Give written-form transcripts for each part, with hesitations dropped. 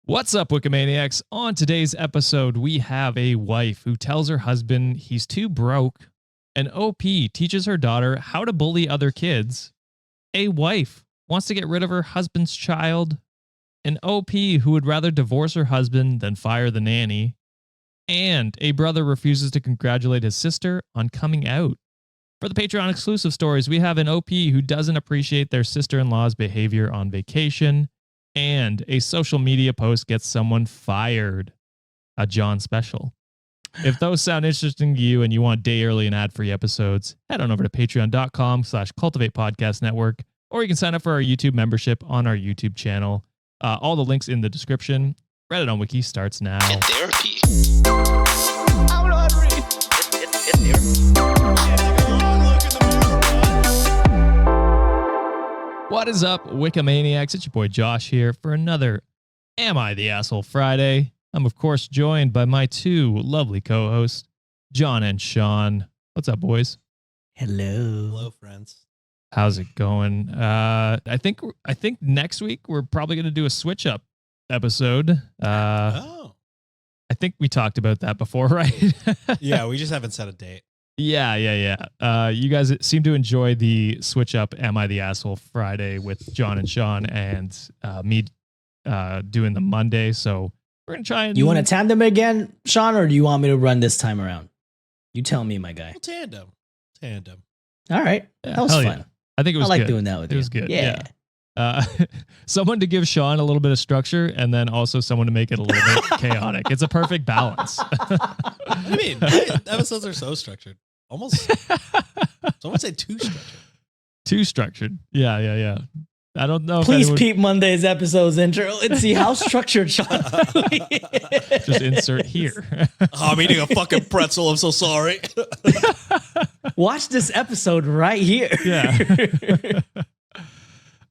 What's up, Wikimaniacs? On today's episode, we have a wife who tells her husband he's too broke. An OP teaches her daughter how to bully other kids. A wife wants to get rid of her husband's child. An OP who would rather divorce her husband than fire the nanny. And a brother refuses to congratulate his sister on coming out. For the Patreon exclusive stories, we have an OP who doesn't appreciate their sister-in-law's behavior on vacation. And a social media post gets someone fired. A John special. If those sound interesting to you and you want day early and ad-free episodes, head on over to patreon.com/Cultivate Podcast Network, or you can sign up for our YouTube membership on our YouTube channel. All the links in the description. Reddit on Wiki starts now. Get therapy. I'm not ready. Get therapy. What is up, Wikimaniacs? It's your boy Josh here for another Am I the Asshole Friday. I'm, of course, joined by my two lovely co-hosts, John and Sean. What's up, boys? Hello. Hello, friends. How's it going? I think next week we're probably going to do a switch-up episode. Oh. I think we talked about that before, right? Yeah, we just haven't set a date. Yeah. You guys seem to enjoy the switch up Am I the Asshole Friday with John and Sean and me doing the Monday. So we're going to try and... You want to tandem again, Sean, or do you want me to run this time around? You tell me, my guy. Well, tandem. All right. Yeah, That was hell fun. yeah. I think it was I like good. doing that with you. It was good. Yeah. Someone to give Sean a little bit of structure and then also someone to make it a little bit chaotic. It's a perfect balance. I mean, episodes are so structured. Almost, someone say too structured. Too structured. Yeah. I don't know. Please peep Monday's episode's intro and see how structured Sean. Just insert here. Oh, I'm eating a fucking pretzel. I'm so sorry. Watch this episode right here. Yeah.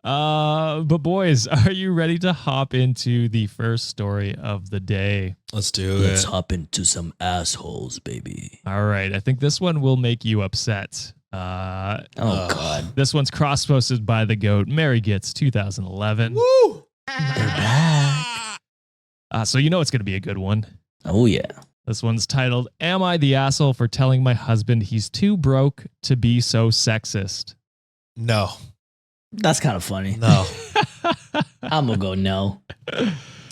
But boys, are you ready to hop into the first story of the day? Let's do Let's it. hop into some assholes, baby. All right. I think this one will make you upset. God. This one's cross-posted by the GOAT, Mary Gitz, 2011. Woo! They're back. So you know it's going to be a good one. Oh, yeah. This one's titled, Am I the Asshole for Telling My Husband He's Too Broke to Be So Sexist? No. That's kind of funny. No. I'm going to go no.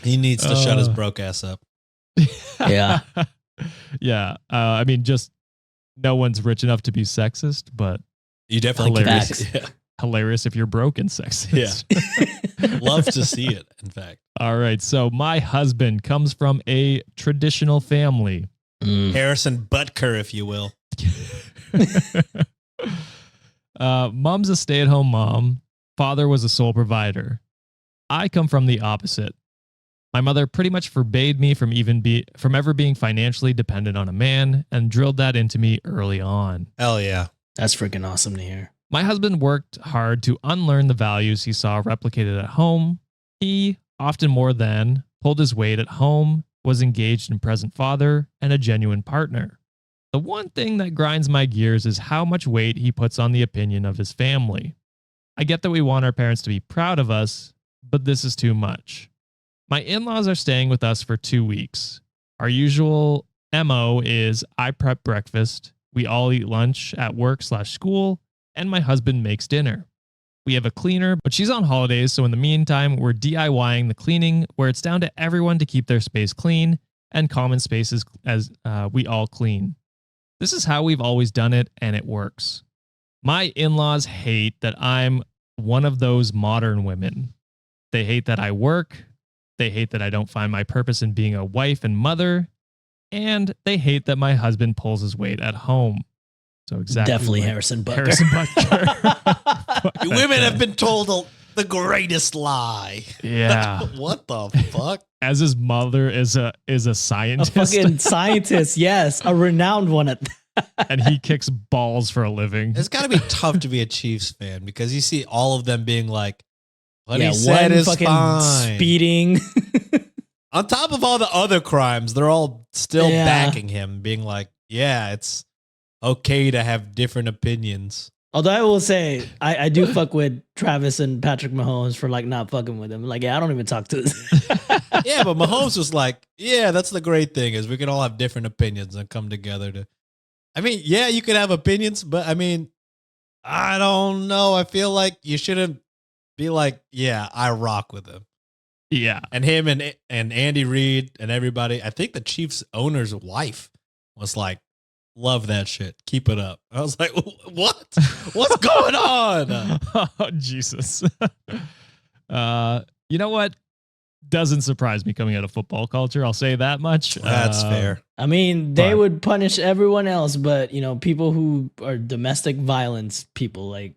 He needs to shut his broke ass up. Yeah. Yeah. I mean, just no one's rich enough to be sexist, but You definitely Hilarious. can. Yeah. hilarious if you're broke and sexist. Yeah. Love to see it, in fact. All right. So my husband comes from a traditional family. Harrison Butker, if you will. Mom's a stay-at-home mom. Father was a sole provider. I come from the opposite. My mother pretty much forbade me from ever being financially dependent on a man and drilled that into me early on. Hell yeah. That's freaking awesome to hear. My husband worked hard to unlearn the values he saw replicated at home. He, often more than, pulled his weight at home, was engaged and present father, and a genuine partner. The one thing that grinds my gears is how much weight he puts on the opinion of his family. I get that we want our parents to be proud of us, but this is too much. My in-laws are staying with us for 2 weeks. Our usual MO is I prep breakfast, we all eat lunch at work/school, and my husband makes dinner. We have a cleaner, but she's on holidays, so in the meantime, we're DIYing the cleaning where it's down to everyone to keep their space clean and common spaces as we all clean. This is how we've always done it, and it works. My in-laws hate that I'm one of those modern women. They hate that I work. They hate that I don't find my purpose in being a wife and mother. And they hate that my husband pulls his weight at home. So exactly. Definitely like Harrison Butker. Harrison Butker. Women have been told the greatest lie. Yeah. What the fuck? As his mother is a A scientist. fucking scientist, yes. A renowned one at And he kicks balls for a living. It's got to be tough to be a Chiefs fan because you see all of them being like, what yeah, he said one is fucking fine. speeding. On top of all the other crimes, they're all still Yeah. backing him, being like, yeah, it's okay to have different opinions. Although I will say, I do fuck with Travis and Patrick Mahomes for like not fucking with him. Like, yeah, I don't even talk to this. Yeah, but Mahomes was like, yeah, that's the great thing is we can all have different opinions and come together to. I mean, yeah, you could have opinions, but I mean, I don't know. I feel like you shouldn't be like, yeah, I rock with him. Yeah. And him and Andy Reid and everybody. I think the Chiefs owner's wife was like, love that shit. Keep it up. I was like, what? What's going on? Oh, Jesus. You know what? Doesn't surprise me coming out of football culture. I'll say that much. That's fair. I mean, they But- would punish everyone else, but you know, people who are domestic violence people, like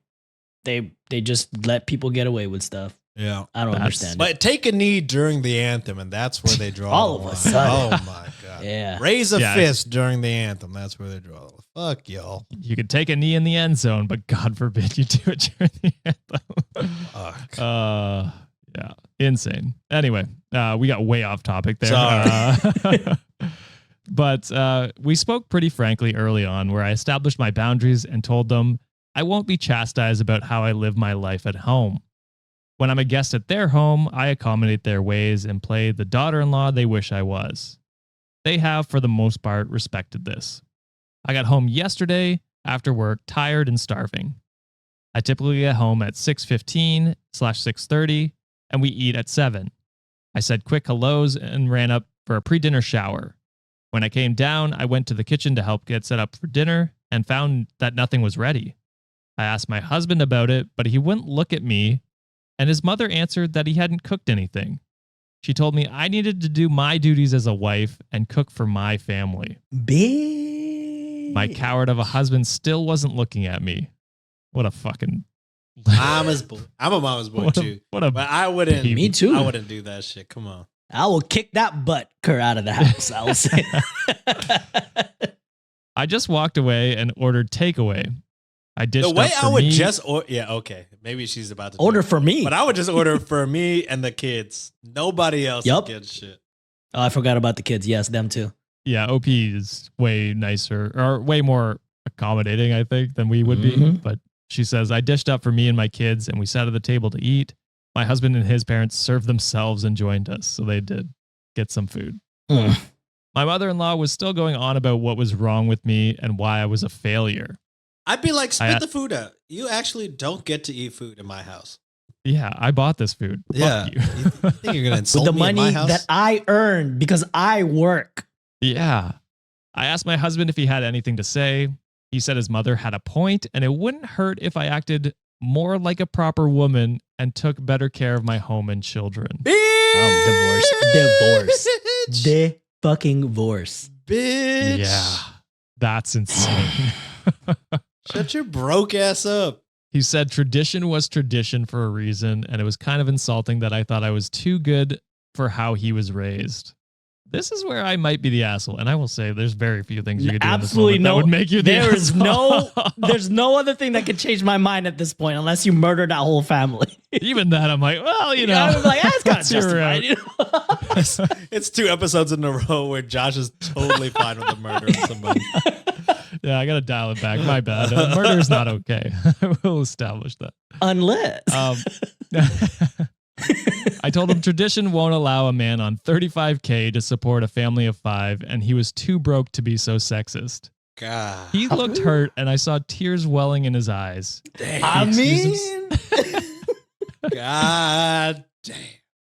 they just let people get away with stuff. Yeah. I don't That's- understand it. But take a knee during the anthem, and that's where they draw All the of a line. sudden. Oh my god! Yeah. Raise a Yeah. fist during the anthem. That's where they draw. The fuck y'all. You could take a knee in the end zone, but God forbid you do it during the anthem. Fuck. Yeah, insane. Anyway, we got way off topic there. Sorry. But we spoke pretty frankly early on, where I established my boundaries and told them I won't be chastised about how I live my life at home. When I'm a guest at their home, I accommodate their ways and play the daughter-in-law they wish I was. They have, for the most part, respected this. I got home yesterday after work, tired and starving. I typically get home at 6:15/6:30, and we eat at 7. I said quick hellos and ran up for a pre-dinner shower. When I came down, I went to the kitchen to help get set up for dinner and found that nothing was ready. I asked my husband about it, but he wouldn't look at me, and his mother answered that he hadn't cooked anything. She told me I needed to do my duties as a wife and cook for my family. Big. My coward of a husband still wasn't looking at me. What a fucking... Mama's boy. I'm a mama's boy too. What a But I wouldn't. baby. Me too. I wouldn't do that shit. Come on. I will kick that butt cur out of the house. I will say that. I just walked away and ordered takeaway. I dished The way up for I would me. just order. Yeah, okay. Maybe she's about to do Order it. for me. But I would just order for me and the kids. Nobody else Yup. gets shit. Oh, I forgot about the kids. Yes, them too. Yeah, OP is way nicer or way more accommodating, I think, than we would be. Mhm. But she says, I dished up for me and my kids and we sat at the table to eat. My husband and his parents served themselves and joined us. So they did get some food. Mm. My mother-in-law was still going on about what was wrong with me and why I was a failure. I'd be like, spit I- the food out. You actually don't get to eat food in my house. Yeah, I bought this food. Yeah. Fuck you. You think you're gonna With insult the me in my money house? that I earned because I work. Yeah. I asked my husband if he had anything to say. He said his mother had a point and it wouldn't hurt if I acted more like a proper woman and took better care of my home and children. Divorce. Bitch. The fucking divorce. Bitch. Yeah. That's insane. Shut your broke ass up. He said tradition was tradition for a reason, and it was kind of insulting that I thought I was too good for how he was raised. This is where I might be the asshole, and I will say there's very few things you could do Absolutely in this moment that would make you the There is asshole. there's no other thing that could change my mind at this point unless you murder that whole family. Even that, I'm like, well, you know. I'm like, that's kind of that's your justified. route. You know? It's 2 episodes in a row where Josh is totally fine with the murder of somebody. Yeah, I got to dial it back. My bad. Murder is not okay. I will establish that. Unless. I told him tradition won't allow a man on $35K to support a family of 5, and he was too broke to be so sexist. God. He looked hurt, and I saw tears welling in his eyes. I Excuse mean, God damn.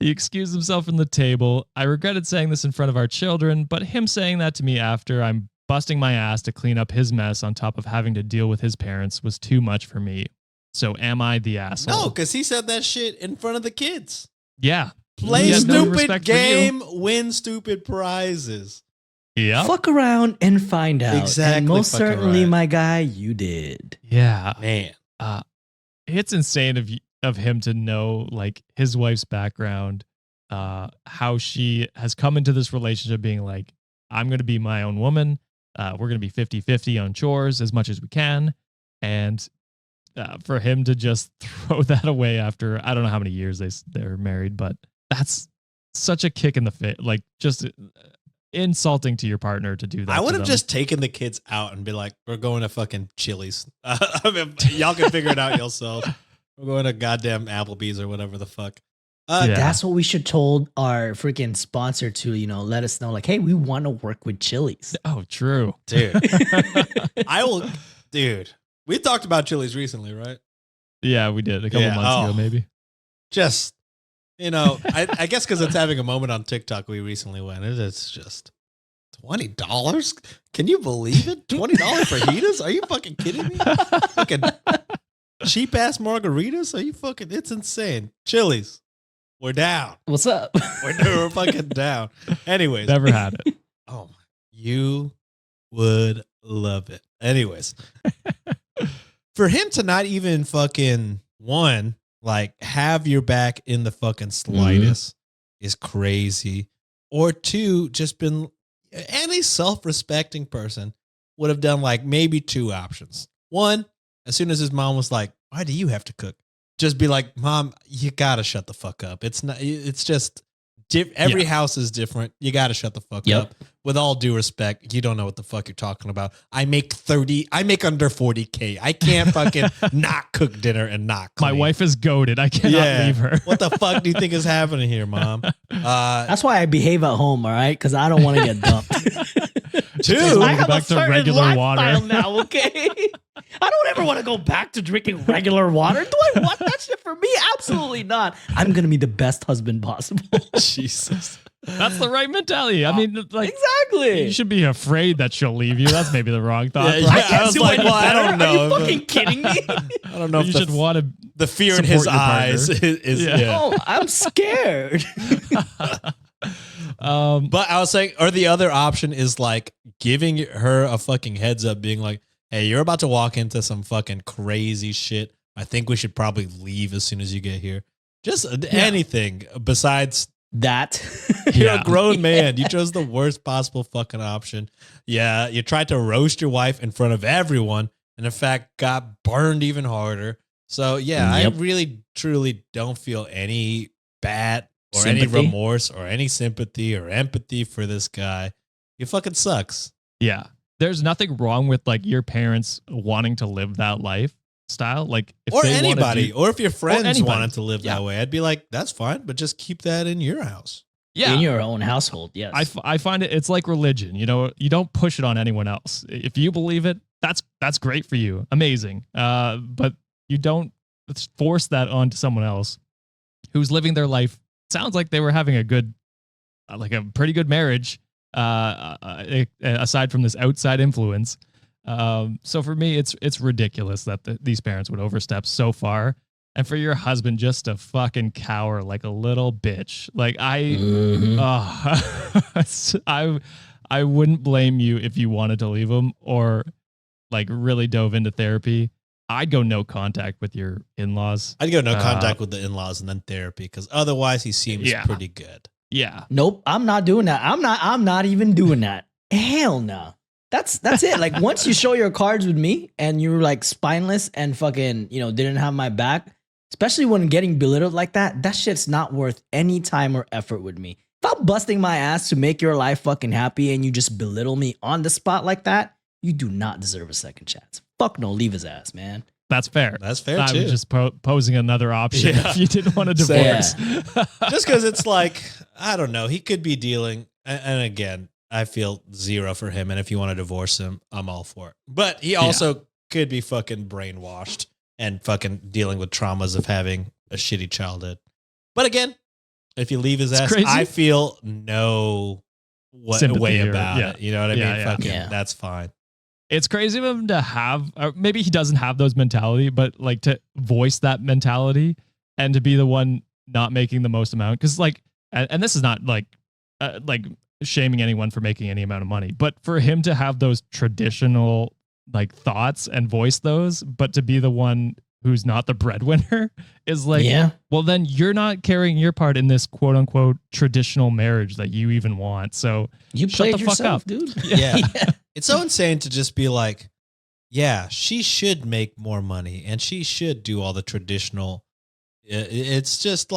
He excused himself from the table. I regretted saying this in front of our children, but him saying that to me after I'm busting my ass to clean up his mess on top of having to deal with his parents was too much for me. So am I the asshole? No, because he said that shit in front of the kids. Yeah. Play He had no stupid respect for you. game, win stupid prizes. Yeah. fuck around and find out. Exactly And most fucking certainly, right. my guy, you did. Yeah. Man. It's insane of him to know like his wife's background, how she has come into this relationship being like, I'm going to be my own woman. We're going to be 50-50 on chores as much as we can. And for him to just throw that away after, I don't know how many years they're married, but that's such a kick in the face. Like just insulting to your partner to do that. I would to have them. just taken the kids out and be like, we're going to fucking Chili's. I mean, y'all can figure it out yourselves. We're going to goddamn Applebee's or whatever the fuck. Yeah. That's what we should told our freaking sponsor to, let us know, like, hey, we want to work with Chili's. Oh, true. Dude. Dude. We talked about Chili's recently, right? Yeah, we did a couple months ago, maybe. Just, I guess because it's having a moment on TikTok, we recently went. It's just $20. Can you believe it? $20 fajitas? Are you fucking kidding me? Fucking cheap ass margaritas? Are you fucking? It's insane. Chili's, we're down. What's up? We're fucking down. Anyways, Never had it. oh, you would love it. Anyways, for him to not even fucking have your back in the fucking slightest is crazy. Or two, just been any self-respecting person would have done maybe two options. One, as soon as his mom was like, why do you have to cook? Just be like, Mom, you gotta shut the fuck up. It's not, it's just every house is different. You gotta shut the fuck up. With all due respect, you don't know what the fuck you're talking about. I make under 40K. I can't fucking not cook dinner and not clean. My wife is goated. I cannot leave her. What the fuck do you think is happening here, Mom? That's why I behave at home, all right? Because I don't want to get dumped. Two, I have back a to certain regular lifestyle water. now, okay? I don't ever want to go back to drinking regular water. Do I want that shit for me? Absolutely not. I'm going to be the best husband possible. Jesus. That's the right mentality. I mean, Exactly. you should be afraid that she'll leave you. That's maybe the wrong thought. Yeah, process. I was do like, any well, I better? don't know. Are you fucking kidding me? I don't know You if should want to. the fear in his support your partner. eyes is yeah. Oh, I'm scared. But I was saying, or the other option is giving her a fucking heads up, being like, hey, you're about to walk into some fucking crazy shit. I think we should probably leave as soon as you get here. Just anything besides That. you're a grown man. You chose the worst possible fucking option. Yeah, you tried to roast your wife in front of everyone, and in fact got burned even harder. So yeah, Yep. I really truly don't feel any bad or Sympathy? any remorse or any sympathy or empathy for this guy. He fucking sucks. Yeah. There's nothing wrong with your parents wanting to live that lifestyle. If Or they wanna anybody. do- Or if your friends anybody. wanted to live Yeah. that way, I'd be like, that's fine, but just keep that in your house. yeah. In your own household, yes. I find it's like religion. You don't push it on anyone else. If you believe it, that's great for you. Amazing. But you don't force that onto someone else who's living their life. Sounds like they were having a pretty good marriage, aside from this outside influence. So for me, it's ridiculous that these parents would overstep so far. And for your husband just to fucking cower like a little bitch. I wouldn't blame you if you wanted to leave him or really dove into therapy. I'd go no contact with your in-laws. I'd go no contact with the in-laws and then therapy, because otherwise he seems pretty good. Yeah. Nope, I'm not doing that. I'm not even doing that. Hell no. That's it. Once you show your cards with me and you're spineless and fucking, didn't have my back, especially when getting belittled like that, that shit's not worth any time or effort with me. If I'm busting my ass to make your life fucking happy and you just belittle me on the spot like that, you do not deserve a second chance. Fuck no, leave his ass, man. That's fair. That's fair, I too. was just posing another option Yeah. if you didn't want to Same. divorce. Just because it's I don't know, he could be dealing, and again, I feel zero for him, and if you want to divorce him, I'm all for it. But he also could be fucking brainwashed and fucking dealing with traumas of having a shitty childhood. But again, if you leave his ass, crazy. I feel no Sympathy way or- about yeah. it. You know what I Yeah, mean? yeah. Fucking, Yeah. that's fine. It's crazy of him to have, or maybe he doesn't have those mentality, but to voice that mentality and to be the one not making the most amount. Cause and this is not shaming anyone for making any amount of money, but for him to have those traditional thoughts and voice those, but to be the one who's not the breadwinner is Yeah. well, then you're not carrying your part in this quote unquote traditional marriage that you even want. So You shut played the fuck yourself, up. dude. Yeah. It's so insane to just be like, yeah, she should make more money and she should do all the traditional. It's just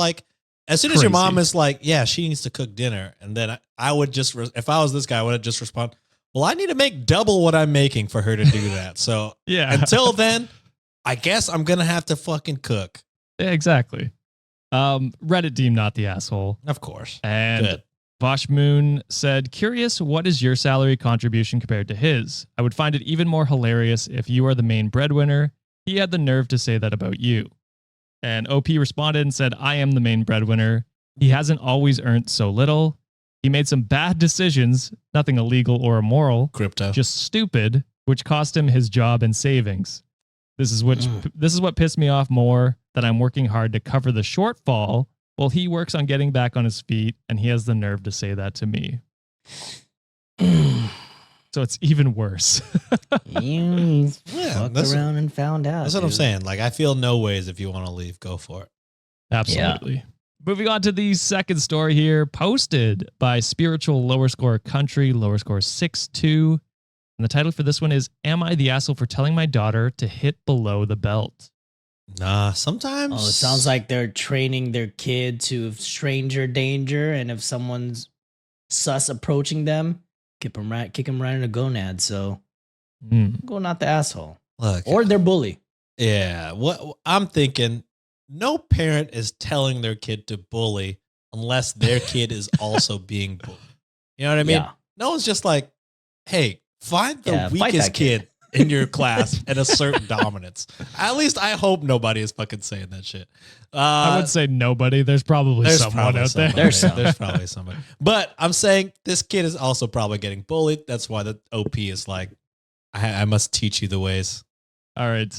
As soon as your mom Crazy. is like, yeah, she needs to cook dinner. And then I would just, if I was this guy, I would just respond, well, I need to make double what I'm making for her to do that. So Yeah. until then, I guess I'm going to have to fucking cook. Yeah, exactly. Reddit deemed not the asshole. Of course. And Good. Vosh Moon said, curious, what is your salary contribution compared to his? I would find it even more hilarious if you are the main breadwinner. He had the nerve to say that about you. And OP responded and said, I am the main breadwinner. He hasn't always earned so little. He made some bad decisions, nothing illegal or immoral, Crypto. just stupid, which cost him his job and savings. This is what pissed me off more, that I'm working hard to cover the shortfall while he works on getting back on his feet, and he has the nerve to say that to me. So it's even worse. You Yeah, fucked that's- around and found out. That's what I'm dude. saying. Like, I feel no ways if you want to leave, go for it. Absolutely. Moving on to the second story here, posted by Spiritual Lower Score Country, lower score 6-2. And the title for this one is, Am I the asshole for telling my daughter to hit below the belt? Nah, sometimes. Oh, it sounds like they're training their kid to stranger danger, and if someone's sus approaching them, kick them right in the gonad. So go not the asshole Look, or their bully. yeah. What I'm thinking, no parent is telling their kid to bully unless their kid is also being bullied. You know what I mean? Yeah. No one's just like, hey, find the Yeah, fight weakest that kid. kid in your class and assert dominance. At least I hope nobody is fucking saying that shit. I would say nobody. There's probably someone probably out there. somebody. There's some. There's probably somebody. But I'm saying this kid is also probably getting bullied. That's why the OP is like, I must teach you the ways. All right.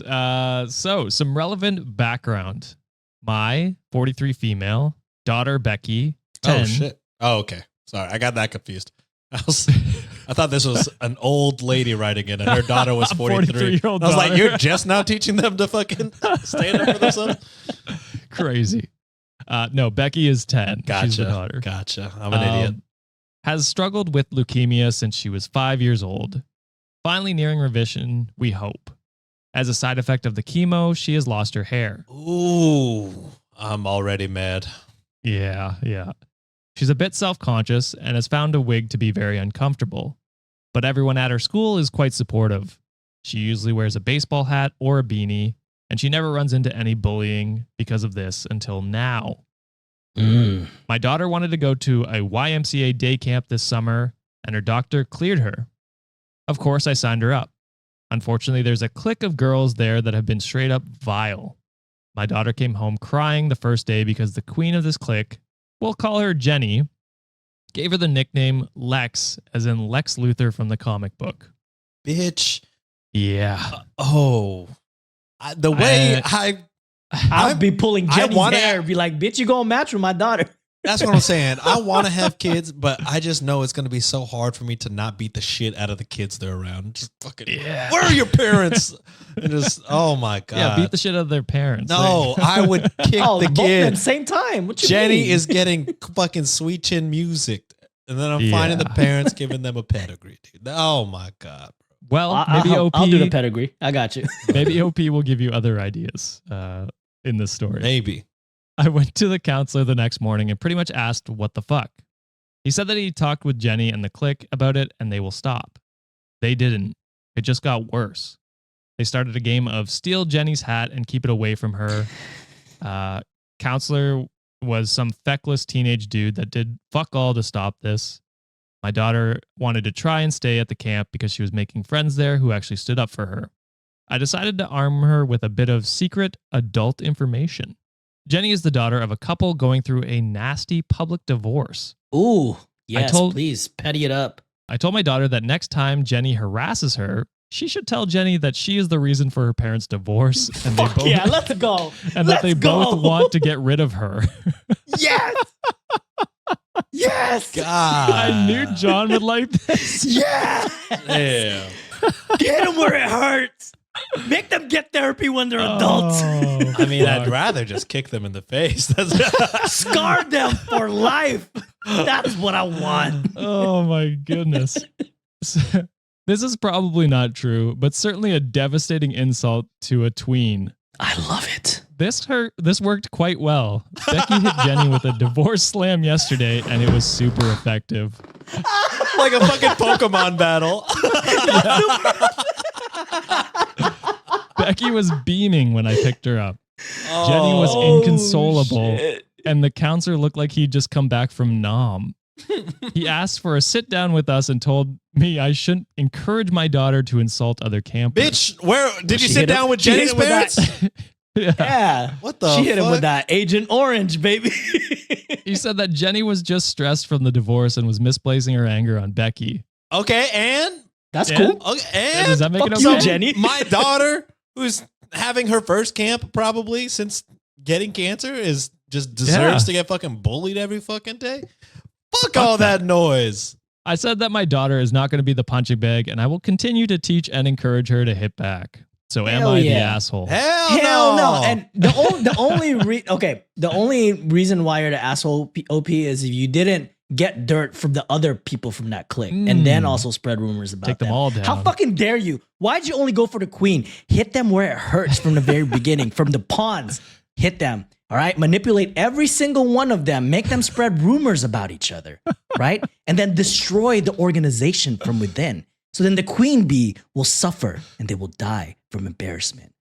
So some relevant background. My 43 female daughter, Becky, 10. Oh shit. Oh, okay. Sorry, I got that confused. I thought this was an old lady writing it, and her daughter was 43. 43-year-old I was like, daughter. you're just now teaching them to fucking stand up for themselves? Crazy. No, Becky is 10. She's the Gotcha. daughter. Gotcha. I'm an idiot. Has struggled with leukemia since she was 5 years old. Finally nearing remission, we hope. As a side effect of the chemo, she has lost her hair. Ooh, I'm already mad. Yeah. She's a bit self-conscious and has found a wig to be very uncomfortable. But everyone at her school is quite supportive. She usually wears a baseball hat or a beanie, and she never runs into any bullying because of this until now. My daughter wanted to go to a YMCA day camp this summer, and her doctor cleared her. Of course, I signed her up. Unfortunately, there's a clique of girls there that have been straight up vile. My daughter came home crying the first day because the queen of this clique, we'll call her Jenny, gave her the nickname Lex, as in Lex Luthor from the comic book. Bitch. Yeah. The way I'll be pulling Jenny's wanna- hair, be like, bitch, you gonna match with my daughter. that's what I'm saying. I want to have kids, but I just know it's going to be so hard for me to not beat the shit out of the kids they're around. Just fucking, Yeah. where are your parents? And just, oh my God. Yeah, beat the shit out of their parents. No, I would kick Oh, the both of them kid. same time. What you Jenny mean? is getting fucking sweet chin music. And then I'm finding the Yeah. parents giving them a pedigree, dude. Oh my God. Well, maybe OP. I'll do the pedigree. I got you. Maybe OP will give you other ideas in this story. Maybe. I went to the counselor the next morning and pretty much asked what the fuck. He said that he talked with Jenny and the clique about it and they will stop. They didn't. It just got worse. They started a game of steal Jenny's hat and keep it away from her. Counselor was some feckless teenage dude that did fuck all to stop this. My daughter wanted to try and stay at the camp because she was making friends there who actually stood up for her. I decided to arm her with a bit of secret adult information. Jenny is the daughter of a couple going through a nasty public divorce. Ooh, yes, told- please, petty it up. I told my daughter that next time Jenny harasses her, she should tell Jenny that she is the reason for her parents' divorce and they Fuck both yeah, let's go. and that they Let's go. both want to get rid of her. Yes. Yes. God. I knew John would like this. Yeah. Damn. Get them where it hurts. Make them get therapy when they're adults. Oh, I mean, I'd fuck. rather just kick them in the face. That's Scar them for life. That's what I want. Oh my goodness. This is probably not true, but certainly a devastating insult to a tween. I love it. This worked quite well. Becky hit Jenny with a divorce slam yesterday, and it was super effective. Like a fucking Pokemon battle. Becky was beaming when I picked her up. Jenny was inconsolable, and the counselor looked like he'd just come back from Nam. He asked for a sit down with us and told me I shouldn't encourage my daughter to insult other campers. Bitch, where did you sit down with Jenny's parents? Yeah. What the She hit him fuck? with that Agent Orange, baby. He said that Jenny was just stressed from the divorce and was misplacing her anger on Becky. Okay, and That's Yeah. cool. okay, and Does that make it Fuck okay? you, Jenny. my daughter, who's having her first camp probably since getting cancer, is just deserves to get fucking bullied every fucking day. Fuck all that noise. I said that my daughter is not going to be the punching bag, and I will continue to teach and encourage her to hit back. So am Hell I the yeah. asshole? Hell no. And the only reason why you're the asshole, OP, is if you didn't get dirt from the other people from that clique and then also spread rumors about Take them all down. How fucking dare you? Why'd you only go for the queen? Hit them where it hurts from the very beginning, from the pawns. Hit them. All right. Manipulate every single one of them. Make them spread rumors about each other. Right. And then destroy the organization from within. So then the queen bee will suffer and they will die from embarrassment.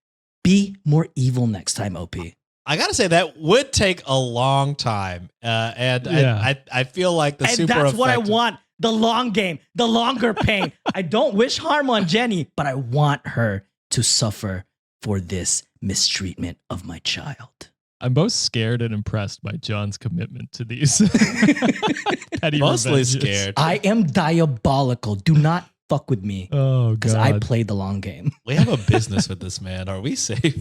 Be more evil next time, OP. I gotta say that would take a long time, and Yeah. I feel like the And super that's what I effective- want. The long game, the longer pain. I don't wish harm on Jenny, but I want her to suffer for this mistreatment of my child. I'm both scared and impressed by John's commitment to these petty Mostly revenges. scared. I am diabolical. Do not fuck with me Oh, because God. I play the long game. We have a business with this man. Are we safe?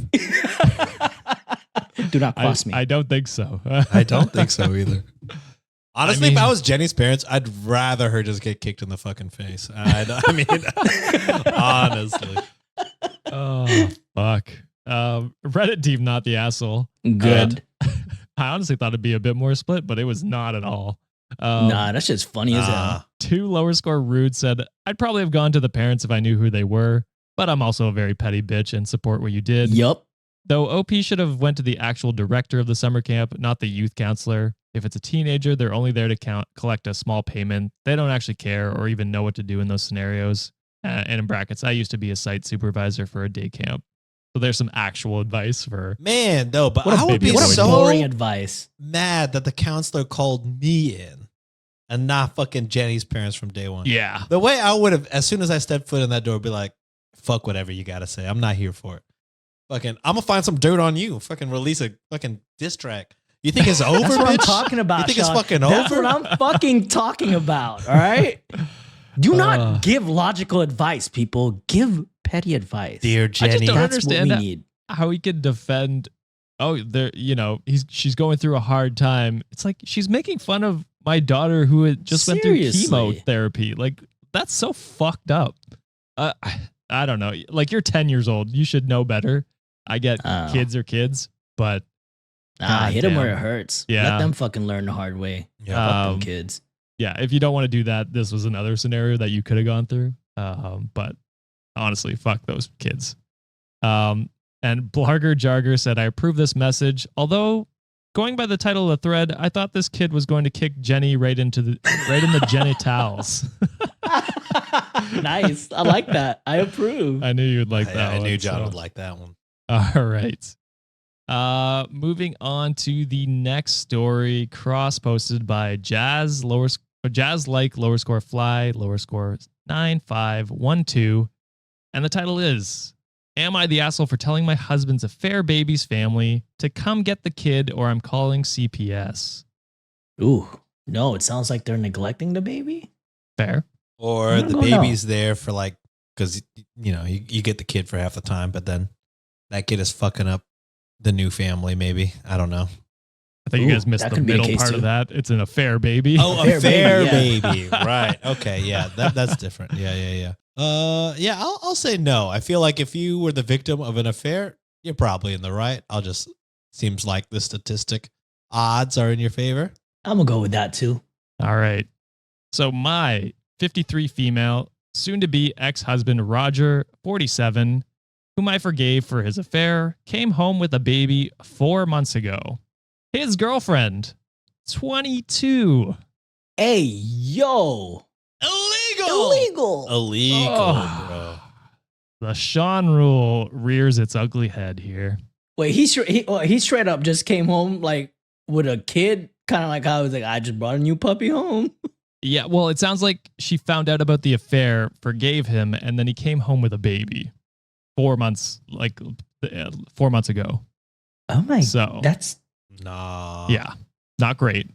Do not cross me. I don't think so. I don't think so either. Honestly, I mean- if I was Jenny's parents, I'd rather her just get kicked in the fucking face. I mean, honestly. Oh, fuck. Reddit team, not the asshole. Good. I honestly thought it'd be a bit more split, but it was not at all. Nah, that's just funny as hell. Nah. Two lower score rude said, I'd probably have gone to the parents if I knew who they were, but I'm also a very petty bitch and support what you did. Yup. Though OP should have went to the actual director of the summer camp, not the youth counselor. If it's a teenager, they're only there to collect a small payment. They don't actually care or even know what to do in those scenarios. And in brackets, I used to be a site supervisor for a day camp. So there's some actual advice for... Man, no, but What a I would baby be What a boy. so boring advice. mad that the counselor called me in and not fucking Jenny's parents from day one. Yeah. The way I would have, as soon as I stepped foot in that door, be like, fuck whatever you got to say. I'm not here for it. Fucking, I'm going to find some dirt on you. Fucking release a fucking diss track. You think it's over, That's what I'm bitch? talking about. You think it's Sean. fucking That's over? what I'm fucking talking about. All right. Do not give logical advice, people. Give petty advice. Dear I just Jenny. don't That's understand what that- we need. how he could defend she's going through a hard time. It's like she's making fun of my daughter who had just went through Seriously. chemotherapy. Like, that's so fucked up. I don't know. Like, you're 10 years old. You should know better. I get Oh. kids are kids, but God Hit them where damn. it hurts. Yeah. Let them fucking learn the hard way. Yeah. Fuck them Um, kids. yeah, if you don't want to do that, this was another scenario that you could have gone through. But honestly, fuck those kids. And Blarger Jarger said, I approve this message. Although, going by the title of the thread, I thought this kid was going to kick Jenny right in the genitals. Nice. I like that. I approve. I knew you would like Yeah, that I one, knew John so- would like that one. All right. Moving on to the next story, cross posted by Jazz lower score fly lower score 9512, and the title is, Am I the asshole for telling my husband's affair baby's family to come get the kid, or I'm calling CPS? Ooh. No, it sounds like they're neglecting the baby. Fair. Or I the don't know. baby's there for like, because, you get the kid for half the time, but then that kid is fucking up the new family, maybe. I don't know. I think you Ooh, guys missed that the could be a middle case part too. of that. It's an affair baby. Oh, Fair a fair baby, baby. Right. Okay. Yeah. That's different. Yeah. Yeah, I'll say no. I feel like if you were the victim of an affair, you're probably in the right. Seems like the statistic odds are in your favor. I'm going to go with that too. All right. So my 53 female, soon to be ex-husband Roger, 47, whom I forgave for his affair, came home with a baby 4 months ago. His girlfriend, 22. Hey, yo. Illegal. Illegal, Oh. bro. The Sean rule rears its ugly head here. Wait, he straight up just came home like with a kid, kind of like how I was like, I just brought a new puppy home. Yeah, well, it sounds like she found out about the affair, forgave him, and then he came home with a baby 4 months, 4 months ago. Oh my, So that's Nah. yeah, not great.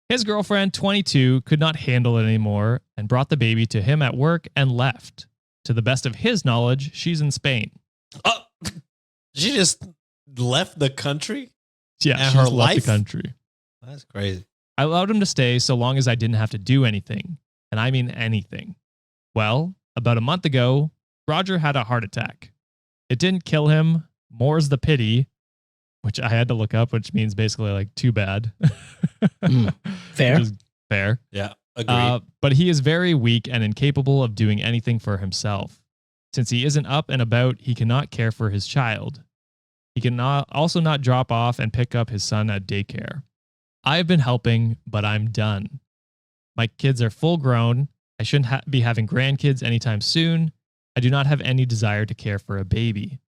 His girlfriend, 22, could not handle it anymore and brought the baby to him at work and left. To the best of his knowledge, she's in Spain. Oh, she just left the country? Yeah, And she her just left life? the country. That's crazy. I allowed him to stay so long as I didn't have to do anything. And I mean anything. Well, about a month ago, Roger had a heart attack. It didn't kill him. More's the pity, which I had to look up, which means basically like too bad. fair. Which is fair. Yeah, agreed. But he is very weak and incapable of doing anything for himself. Since he isn't up and about, he cannot care for his child. He cannot also not drop off and pick up his son at daycare. I have been helping, but I'm done. My kids are full grown. I shouldn't be having grandkids anytime soon. I do not have any desire to care for a baby.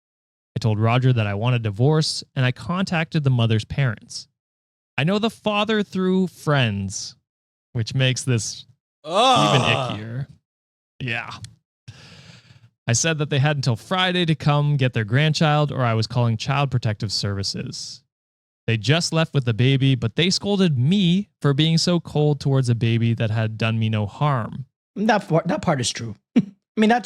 I told Roger that I want a divorce, and I contacted the mother's parents. I know the father through friends, which makes this even ickier. Yeah. I said that they had until Friday to come get their grandchild, or I was calling Child Protective Services. They just left with the baby, but they scolded me for being so cold towards a baby that had done me no harm. That part is true. I mean, the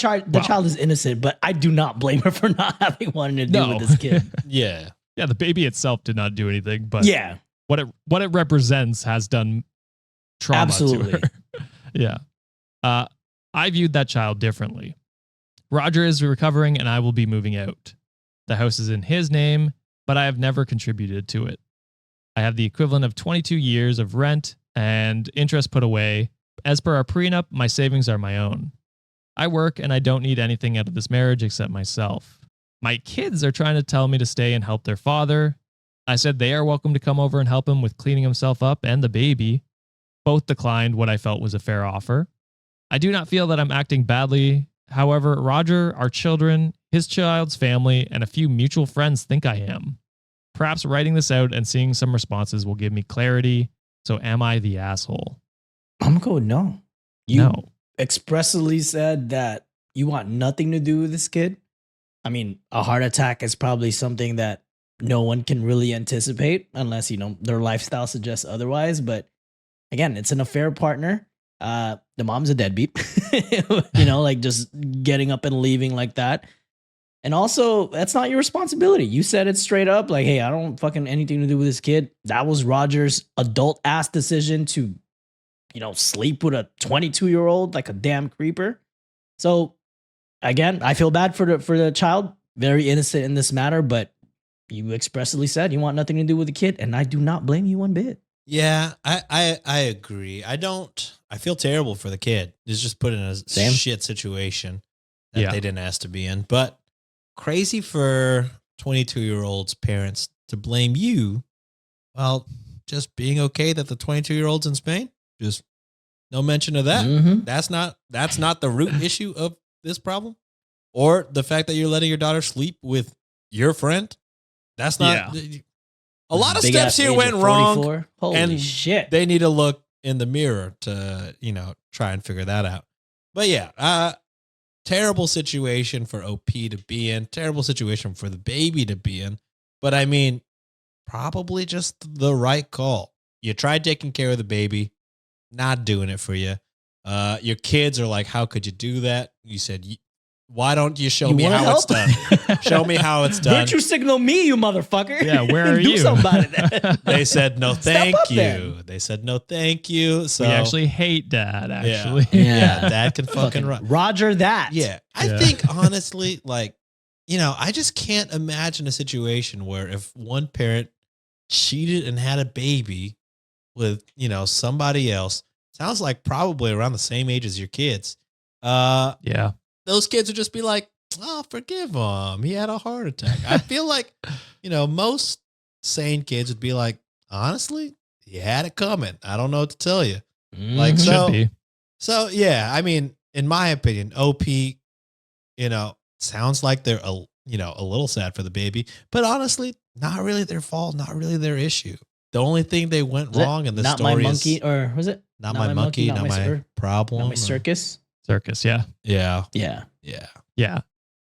child is innocent, but I do not blame her for not having wanting to do with this kid. Yeah. Yeah, the baby itself did not do anything, but Yeah, what it represents has done trauma absolutely. to her. Yeah. I viewed that child differently. Roger is recovering and I will be moving out. The house is in his name, but I have never contributed to it. I have the equivalent of 22 years of rent and interest put away. As per our prenup, my savings are my own. I work and I don't need anything out of this marriage except myself. My kids are trying to tell me to stay and help their father. I said they are welcome to come over and help him with cleaning himself up and the baby. Both declined what I felt was a fair offer. I do not feel that I'm acting badly. However, Roger, our children, his child's family, and a few mutual friends think I am. Perhaps writing this out and seeing some responses will give me clarity. So am I the asshole? I'm going no. You No. expressly said that you want nothing to do with this kid. I mean, a heart attack is probably something that no one can really anticipate unless, their lifestyle suggests otherwise. But again, it's an affair partner. The mom's a deadbeat, like just getting up and leaving like that. And also, that's not your responsibility. You said it straight up like, hey, I don't fucking anything to do with this kid. That was Roger's adult ass decision to, sleep with a 22-year-old like a damn creeper. So again, I feel bad for the child, very innocent in this matter, but you expressly said you want nothing to do with the kid, and I do not blame you one bit. Yeah, I agree. I feel terrible for the kid. He's just put in a shit situation that they didn't ask to be in. But crazy for 22-year-olds' parents to blame you. Well, just being okay that the 22-year-old's in Spain. Just no mention of that. Mm-hmm. That's not the root issue of this problem. Or the fact that you're letting your daughter sleep with your friend. That's not a lot of steps here went wrong. Holy and shit. They need to look in the mirror to, try and figure that out. But yeah, terrible situation for OP to be in, terrible situation for the baby to be in. But I mean, probably just the right call. You tried taking care of the baby, not doing it for you. Your kids are like, how could you do that? You said, why don't you show me how it's done? Show me how it's done. Virtue signal me, you motherfucker. Yeah, where are Do you? something about it. They said, no, thank up you. then. They said, no, thank you. So We actually hate dad, actually. yeah, dad can fucking run. Roger that. Yeah. I think honestly, I just can't imagine a situation where if one parent cheated and had a baby with, somebody else, sounds like probably around the same age as your kids. Yeah. Those kids would just be like, oh, forgive him. He had a heart attack. I feel like, most sane kids would be like, honestly, you had it coming. I don't know what to tell you. Like, Mhm. Should be. So, yeah, I mean, in my opinion, OP, sounds like they're, a little sad for the baby, but honestly, not really their fault, not really their issue. The only thing they went Was it wrong in this not story my monkey, is or was it not my monkey, not my problem. not my or- circus? Circus, yeah. Yeah. Yeah. Yeah. Yeah.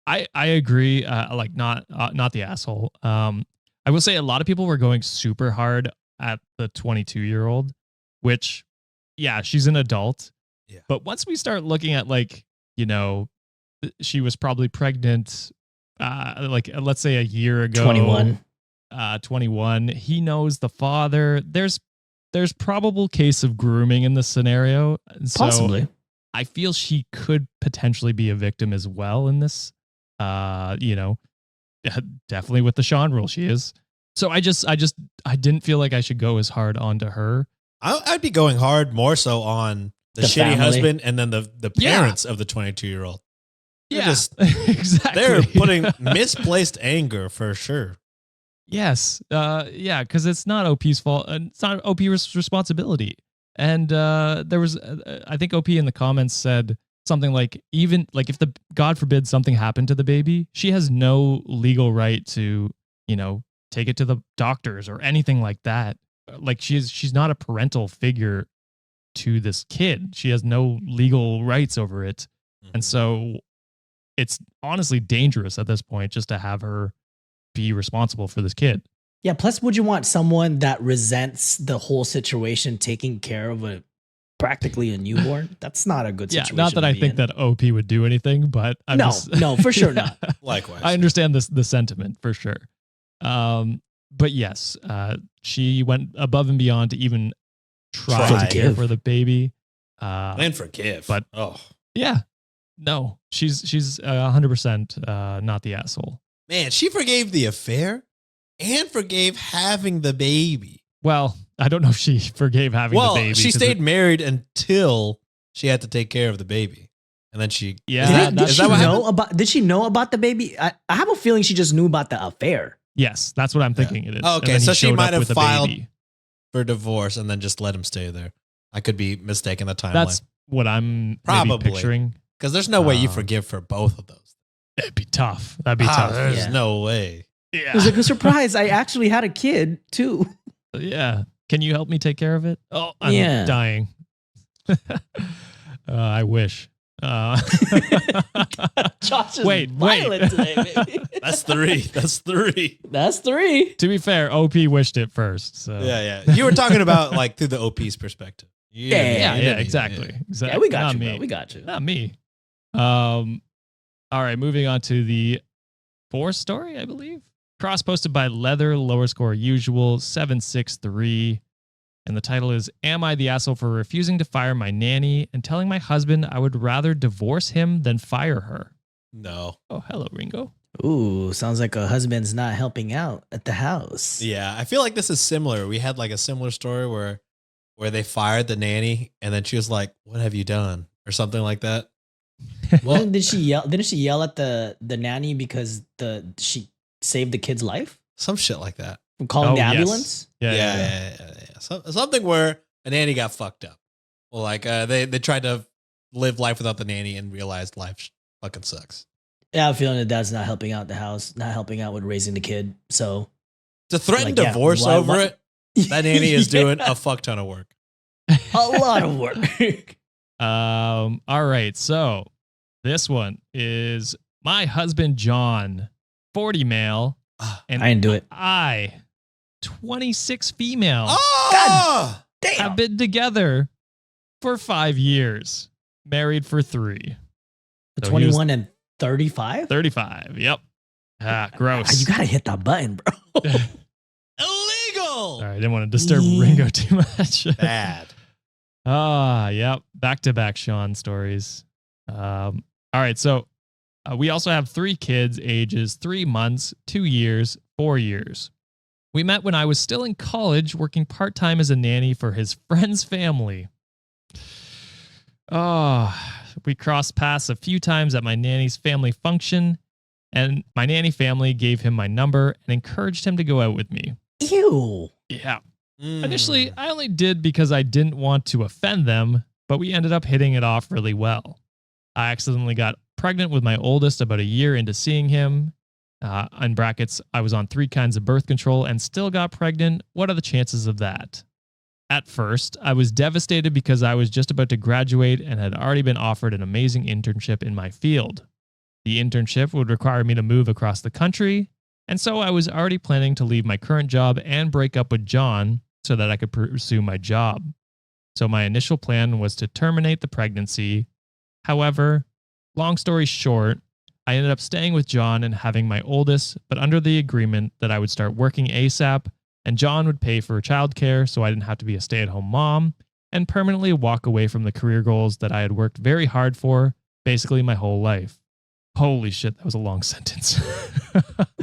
I agree. Like not the asshole. I will say a lot of people were going super hard at the 22-year-old, which, yeah, she's an adult. Yeah. But once we start looking at she was probably pregnant, let's say a year ago. 21. 21. He knows the father. There's probable case of grooming in this scenario. And so Possibly. I feel she could potentially be a victim as well in this. Definitely with the Sean rule, she is. So I didn't feel like I should go as hard onto her. I'd be going hard more so on the shitty family. husband and then the Yeah. parents of the 22-year-old. Yeah, exactly. They're putting misplaced anger for sure. Yes. Yeah, because it's not OP's fault. And it's not OP's responsibility. And there was, I think OP in the comments said something like, even like if God forbid something happened to the baby, she has no legal right to, take it to the doctors or anything like that. Like she's not a parental figure to this kid. She has no legal rights over it. And so it's honestly dangerous at this point just to have her be responsible for this kid. Yeah. Plus, would you want someone that resents the whole situation taking care of practically a newborn? That's not a good Yeah, situation. not that to I be think in. that OP would do anything, but I'm No, just, no, for sure not. Likewise. I understand the sentiment for sure. But yes, she went above and beyond to even try to care Forgive. for the baby. And forgive. But- oh Yeah, no, she's 100% not the asshole. man, she forgave the affair and forgave having the baby. Well, I don't know if she forgave having the baby. she 'cause stayed married until she had to take care of the baby, and then she. Yeah, Did that's- she that what know about? Did she know about the baby? I have a feeling she just knew about the affair. Yes, that's what I'm thinking it is. Oh, And okay, then he so she showed might up have with a filed baby. for divorce and then just let him stay there. I could be mistaken the timeline. That's what I'm Probably. maybe picturing. Because there's no way you Um, forgive for both of those. It'd be tough. That'd be tough. There's Yeah. no way. It was like a surprise. I actually had a kid too. Yeah. Can you help me take care of it? Oh, I'm Yeah. dying. I wish. Josh is Wait. violent today, baby. That's three. That's three. That's 3. To be fair, OP wished it first. So Yeah. You were talking about like through the OP's perspective. You didn't- Yeah, you yeah, didn't- exactly. Yeah, we got Not you, me. bro. We got you. Not me. All right, moving on to the 4th story, I believe. Cross posted by Leather, lower score usual, 763. And the title is, Am I the asshole for refusing to fire my nanny and telling my husband I would rather divorce him than fire her? No. Oh, hello, Ringo. Ooh, sounds like a husband's not helping out at the house. Yeah, I feel like this is similar. We had like a similar story where they fired the nanny and then she was like, "What have you done?" or something like that. Well, didn't she yell at the nanny because she saved the kid's life Some shit like that. from calling Oh, the yes. ambulance? Yeah. Something where a nanny got fucked up. Well, like they tried to live life without the nanny and realized life fucking sucks. Yeah, I'm feeling that dad's not helping out the house, not helping out with raising the kid. So To threaten Like, yeah, divorce why- over why- it, that nanny is doing Yeah. a fuck ton of work. a lot of work. All right, so this one is my husband, John, 40 male, and I didn't do it. I, 26 female, Oh, Damn. have been together for 5 years, married for 3. So he was 21 and 35? 35. Yep. Ah, gross. You gotta hit that button, bro. illegal. Sorry, I didn't want to disturb Yeah. Ringo too much. Bad. Yep. Back to back Sean stories. All right. So we also have 3 kids, ages 3 months, 2 years, 4 years. We met when I was still in college, working part time as a nanny for his friend's family. Oh, We crossed paths a few times at my nanny's family function, and my nanny family gave him my number and encouraged him to go out with me. Ew. Yeah. Mm. Initially, I only did because I didn't want to offend them, but we ended up hitting it off really well. I accidentally got pregnant with my oldest about a year into seeing him. In brackets, I was on 3 kinds of birth control and still got pregnant. What are the chances of that? At first, I was devastated because I was just about to graduate and had already been offered an amazing internship in my field. The internship would require me to move across the country, and so I was already planning to leave my current job and break up with John so that I could pursue my job. So my initial plan was to terminate the pregnancy. However, long story short, I ended up staying with John and having my oldest, but under the agreement that I would start working ASAP and John would pay for childcare so I didn't have to be a stay-at-home mom and permanently walk away from the career goals that I had worked very hard for basically my whole life. Holy shit, that was a long sentence.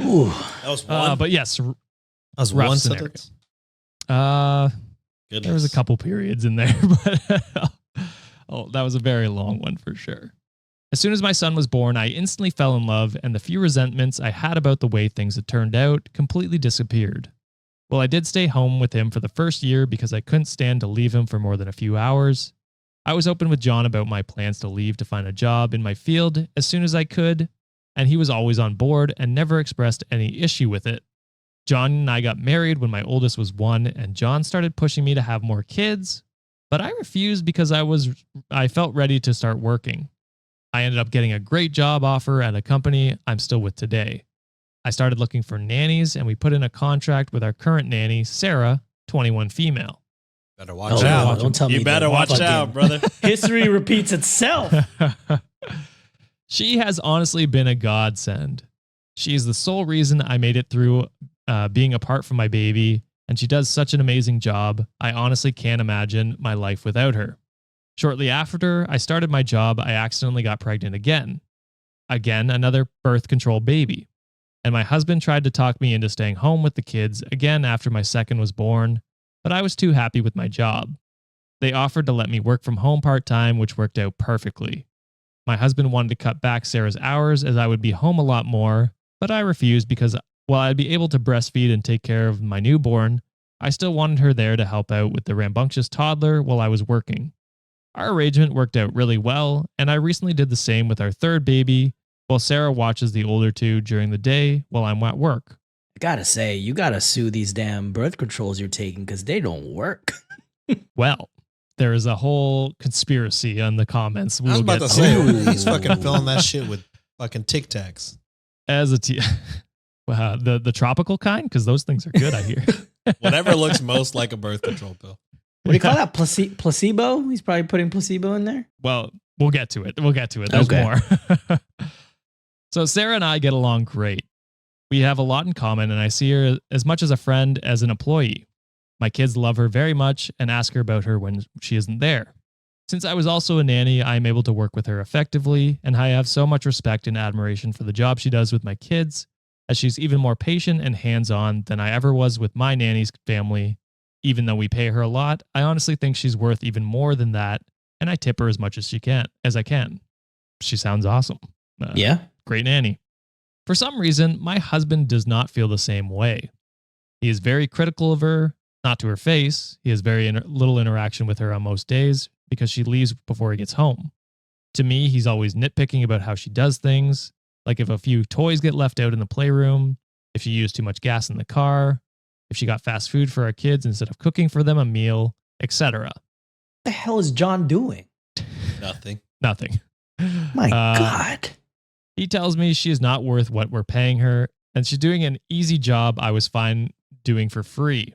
Ooh. That was one. But yes, that was rough one scenario. sentence. There was a couple periods in there, but that was a very long one for sure. As soon as my son was born, I instantly fell in love, and the few resentments I had about the way things had turned out completely disappeared. Well, I did stay home with him for the first year because I couldn't stand to leave him for more than a few hours. I was open with John about my plans to leave to find a job in my field as soon as I could, and he was always on board and never expressed any issue with it. John and I got married when my oldest was 1, and John started pushing me to have more kids, but I refused because I felt ready to start working. I ended up getting a great job offer at a company I'm still with today. I started looking for nannies, and we put in a contract with our current nanny, Sarah, 21 female. Better watch Oh, out. don't tell me You better that. watch Fucking- out, brother. History repeats itself. She has honestly been a godsend. She is the sole reason I made it through being apart from my baby, and she does such an amazing job. I honestly can't imagine my life without her. Shortly after I started my job, I accidentally got pregnant again. Again, another birth control baby. And my husband tried to talk me into staying home with the kids again after my second was born, but I was too happy with my job. They offered to let me work from home part-time, which worked out perfectly. My husband wanted to cut back Sarah's hours as I would be home a lot more, but I refused because while I'd be able to breastfeed and take care of my newborn, I still wanted her there to help out with the rambunctious toddler while I was working. Our arrangement worked out really well, and I recently did the same with our third baby, while Sarah watches the older 2 during the day while I'm at work. I gotta say, you gotta sue these damn birth controls you're taking because they don't work. Well, there is a whole conspiracy on the comments. I was about to to. say, he's fucking filling that shit with fucking Tic Tacs. As the tropical kind, because those things are good, I hear. Whatever looks most like a birth control pill. What do you call that? Placebo? He's probably putting placebo in there. Well, we'll get to it. There's Okay. more. So Sarah and I get along great. We have a lot in common, and I see her as much as a friend as an employee. My kids love her very much and ask her about her when she isn't there. Since I was also a nanny, I am able to work with her effectively, and I have so much respect and admiration for the job she does with my kids, as she's even more patient and hands-on than I ever was with my nanny's family. Even though we pay her a lot, I honestly think she's worth even more than that, and I tip her as much as I can. She sounds awesome. Yeah. Great nanny. For some reason, my husband does not feel the same way. He is very critical of her, not to her face. He has very little interaction with her on most days because she leaves before he gets home. To me, he's always nitpicking about how she does things, like if a few toys get left out in the playroom, if she used too much gas in the car, if she got fast food for our kids instead of cooking for them a meal, etc. What the hell is John doing? Nothing. Nothing. My God. He tells me she is not worth what we're paying her, and she's doing an easy job I was fine doing for free.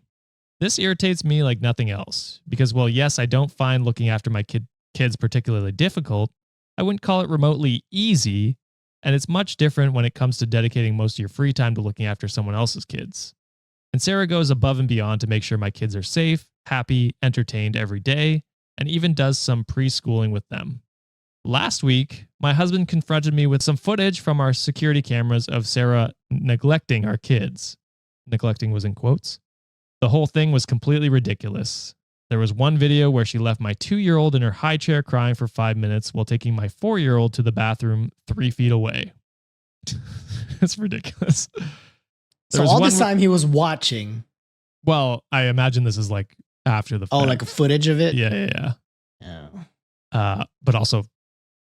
This irritates me like nothing else, because while yes, I don't find looking after my kids particularly difficult, I wouldn't call it remotely easy, and it's much different when it comes to dedicating most of your free time to looking after someone else's kids. And Sarah goes above and beyond to make sure my kids are safe, happy, entertained every day, and even does some preschooling with them. Last week, my husband confronted me with some footage from our security cameras of Sarah neglecting our kids. Neglecting was in quotes. The whole thing was completely ridiculous. There was one video where she left my 2-year-old in her high chair crying for 5 minutes while taking my 4-year-old to the bathroom 3 feet away. It's ridiculous. So all this time he was watching. Well, I imagine this is like after the fact. Oh, like a footage of it? Yeah. Oh. But also,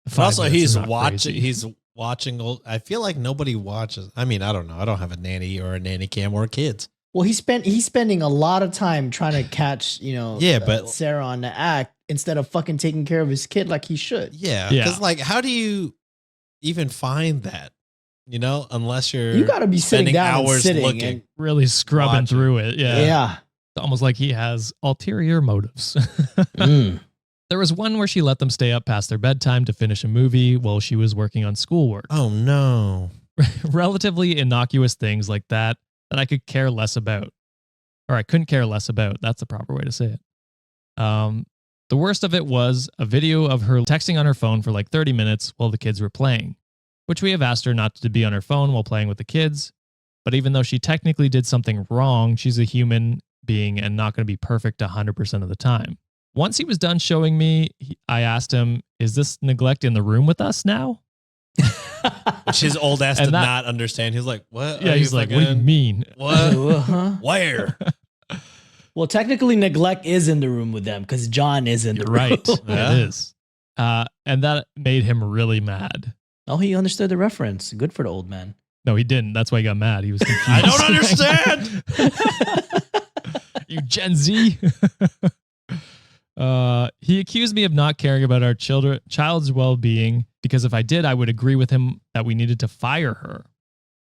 But also, 5 minutes he's is not watching. crazy. He's watching. I feel like nobody watches. I mean, I don't know. I don't have a nanny or a nanny cam or kids. Well, he's spending a lot of time trying to catch, but Sarah on the act instead of fucking taking care of his kid like he should. yeah, Yeah. because like, how do you even find that? Unless You got to be sitting spending down and hours sitting. looking. really scrubbing Watching. through it. Yeah. Yeah. It's almost like he has ulterior motives. Mm. There was one where she let them stay up past their bedtime to finish a movie while she was working on schoolwork. Oh no! Relatively innocuous things like that I could care less about. Or I couldn't care less about. That's the proper way to say it. The worst of it was a video of her texting on her phone for like 30 minutes while the kids were playing, which we have asked her not to be on her phone while playing with the kids. But even though she technically did something wrong, she's a human being and not going to be perfect 100% of the time. Once he was done showing me, I asked him, "Is this neglect in the room with us now?" Which his old ass And did that- not understand. He's like, "What?" Yeah, Are he's you like, "What do you fucking- mean?" What? Uh-huh. Where? Well, technically, neglect is in the room with them because John is in the You're room. right. Yeah. It is. And that made him really mad. Oh, he understood the reference. Good for the old man. No, he didn't. That's why he got mad. He was confused. I don't understand. You Gen Z. He accused me of not caring about our child's well-being because if I did, I would agree with him that we needed to fire her.